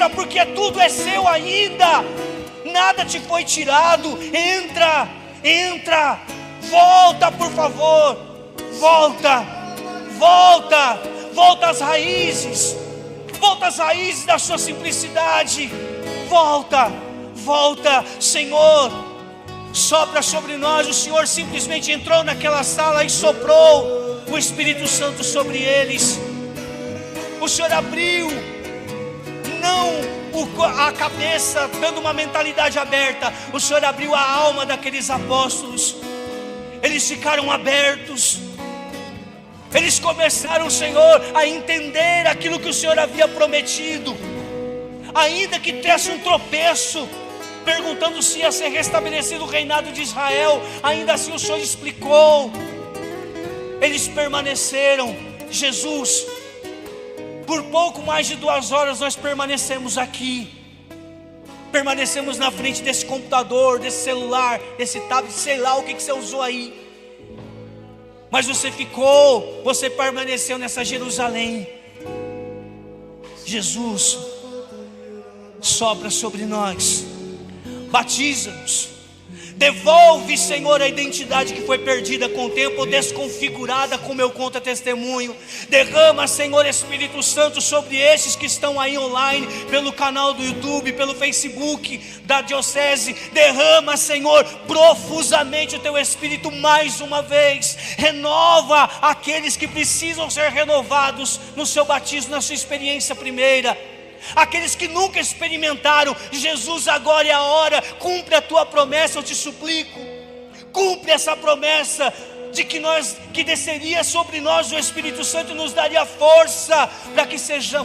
porque tudo é seu ainda, nada te foi tirado. Entra, volta, por favor, volta às raízes, da sua simplicidade, volta, Senhor, sopra sobre nós. O Senhor simplesmente entrou naquela sala e soprou o Espírito Santo sobre eles. O Senhor abriu, não a cabeça, dando uma mentalidade aberta, o Senhor abriu a alma daqueles apóstolos. Eles ficaram abertos, eles começaram, Senhor, a entender aquilo que o Senhor havia prometido, ainda que tivesse um tropeço, perguntando se ia ser restabelecido o reinado de Israel. Ainda assim o Senhor explicou. Eles permaneceram. Jesus, por pouco mais de 2 horas nós permanecemos aqui, permanecemos na frente desse computador, desse celular, desse tablet, sei lá o que você usou aí. mas você permaneceu nessa Jerusalém. Jesus, sopra sobre nós, batiza-nos, devolve, Senhor, a identidade que foi perdida com o tempo, desconfigurada com meu contra-testemunho. Derrama, Senhor, Espírito Santo, sobre estes que estão aí online, pelo canal do YouTube, pelo Facebook da Diocese. Derrama, Senhor, profusamente o Teu Espírito mais uma vez. Renova aqueles que precisam ser renovados no seu batismo, na sua experiência primeira. Aqueles que nunca experimentaram, Jesus, agora é a hora. Cumpre a Tua promessa, eu te suplico. Cumpre essa promessa de que desceria sobre nós o Espírito Santo e nos daria força para que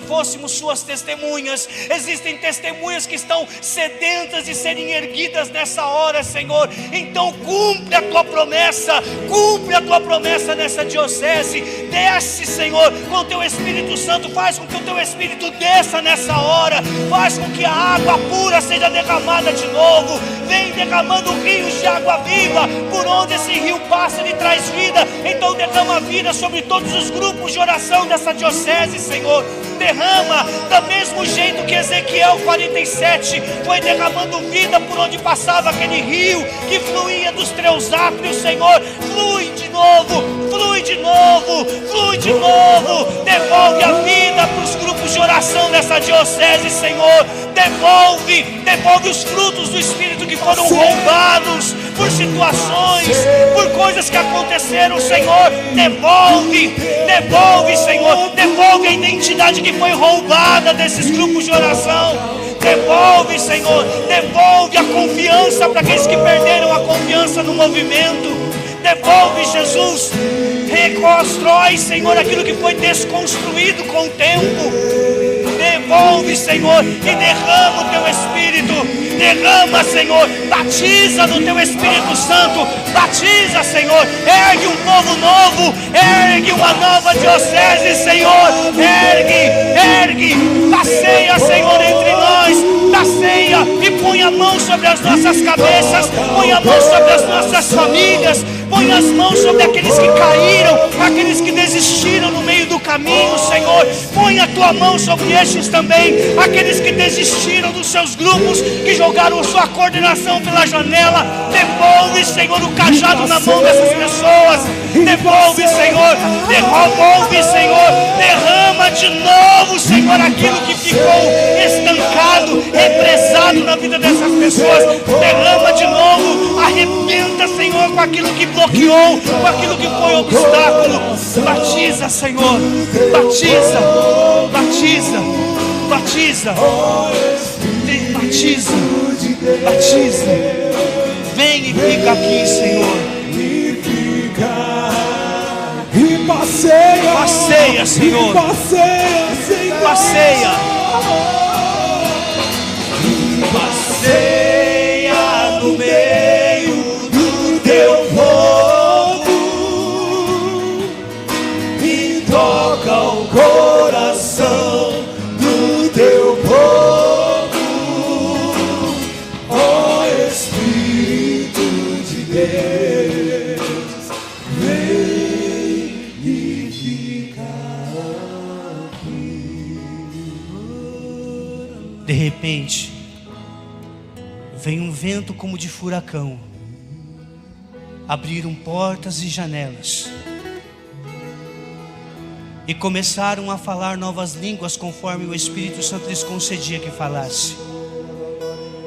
fôssemos Suas testemunhas. Existem testemunhas que estão sedentas de serem erguidas nessa hora, Senhor. Então cumpre a Tua promessa, cumpre a Tua promessa nessa diocese. Desce, Senhor, com o Teu Espírito Santo. Faz com que o Teu Espírito desça nessa hora. Faz com que a água pura seja derramada de novo. Vem derramando rios de água viva. Por onde esse rio passa, ele traz vida. Então derrama vida sobre todos os grupos de oração dessa diocese, Senhor. Derrama, do mesmo jeito que Ezequiel 47 foi derramando vida por onde passava aquele rio que fluía dos teus átrios, Senhor. Flui de novo, flui de novo, flui de novo. Devolve a vida para os grupos de oração dessa diocese, Senhor. Devolve os frutos do Espírito que foram roubados por situações, por coisas que aconteceram, Senhor. Devolve, Senhor. Devolve a identidade que foi roubada desses grupos de oração. Devolve, Senhor. Devolve a confiança para aqueles que perderam a confiança no movimento. Devolve, Jesus. Reconstrói, Senhor, aquilo que foi desconstruído com o tempo. Devolve, Senhor, e derrama o Teu Espírito. Derrama, Senhor, batiza no Teu Espírito Santo. Batiza, Senhor, ergue um povo novo. Ergue uma nova diocese, Senhor. Ergue, passeia, Senhor, entre nós. Passeia e põe a mão sobre as nossas cabeças. Põe a mão sobre as nossas famílias. Põe as mãos sobre aqueles que caíram, aqueles que desistiram no meio do caminho, Senhor. Põe a Tua mão sobre estes também, aqueles que desistiram dos seus grupos, que jogaram sua coordenação pela janela. Devolve, Senhor, o cajado na mão dessas pessoas. Devolve, Senhor. Devolve, Senhor. Derrama de novo, Senhor, aquilo que ficou estancado, represado na vida dessas pessoas. Derrama de novo. Arrebenta, Senhor, com aquilo que bloqueou, com aquilo que foi obstáculo. Batiza, Senhor. Batiza. Vem e fica aqui, Senhor. E passeia, Senhor. Passeia. No meio do Teu povo e toca o coração do Teu povo, ó Espírito de Deus, vem e fica aqui. De repente veio um vento como de furacão. Abriram portas e janelas e começaram a falar novas línguas conforme o Espírito Santo lhes concedia que falasse.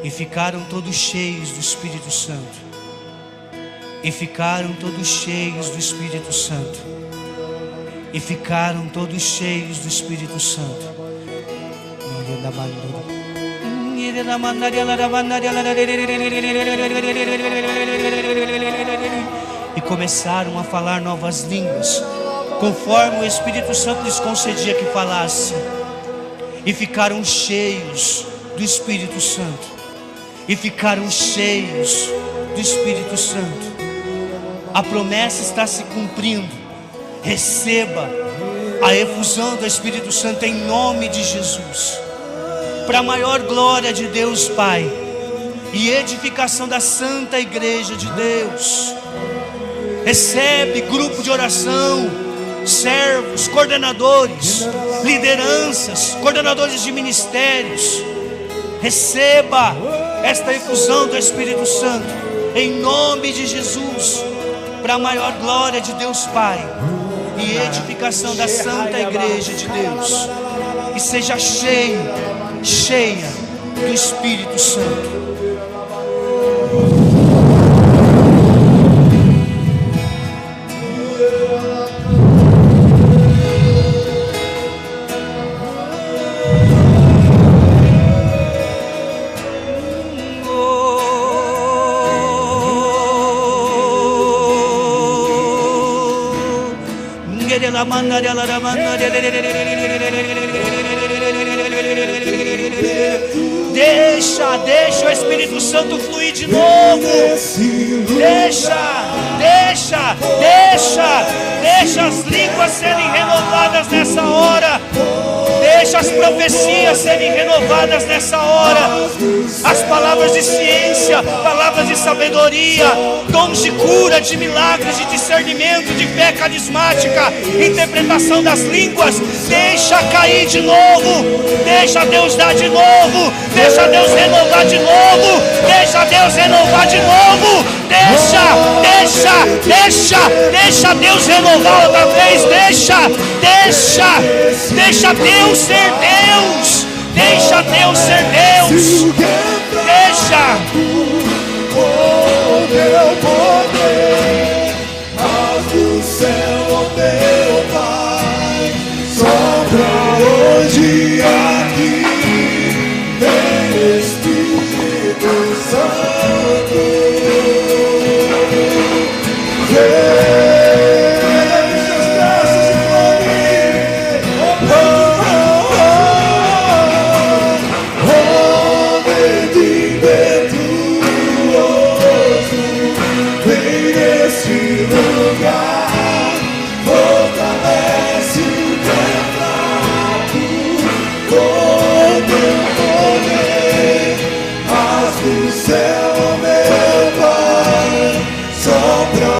E ficaram todos cheios do Espírito Santo. E ficaram todos cheios do Espírito Santo. E ficaram todos cheios do Espírito Santo. E começaram a falar novas línguas, conforme o Espírito Santo lhes concedia que falasse. E ficaram cheios do Espírito Santo. E ficaram cheios do Espírito Santo. A promessa está se cumprindo. Receba a efusão do Espírito Santo em nome de Jesus, para a maior glória de Deus Pai e edificação da Santa Igreja de Deus. Recebe grupo de oração, servos, coordenadores, lideranças, coordenadores de ministérios. Receba esta efusão do Espírito Santo, em nome de Jesus, para a maior glória de Deus Pai e edificação da Santa Igreja de Deus. E seja cheio, cheia do Espírito Santo. Deixa o Espírito Santo fluir de novo. Deixa as línguas serem renovadas nessa hora. Deixa as profecias serem renovadas nessa hora. As palavras de ciência, palavras de sabedoria, dons de cura, de milagres, de discernimento, de fé carismática, interpretação das línguas. Deixa cair de novo. Deixa Deus dar de novo. Deixa Deus renovar de novo. Deixa Deus renovar de novo. Deixa Deus renovar outra vez. Deixa Deus ser Deus. Deixa Deus ser Deus. Deixa. O teu poder, as do céu, ó teu Pai, sopra hoje aqui, vem Espírito Santo, céu.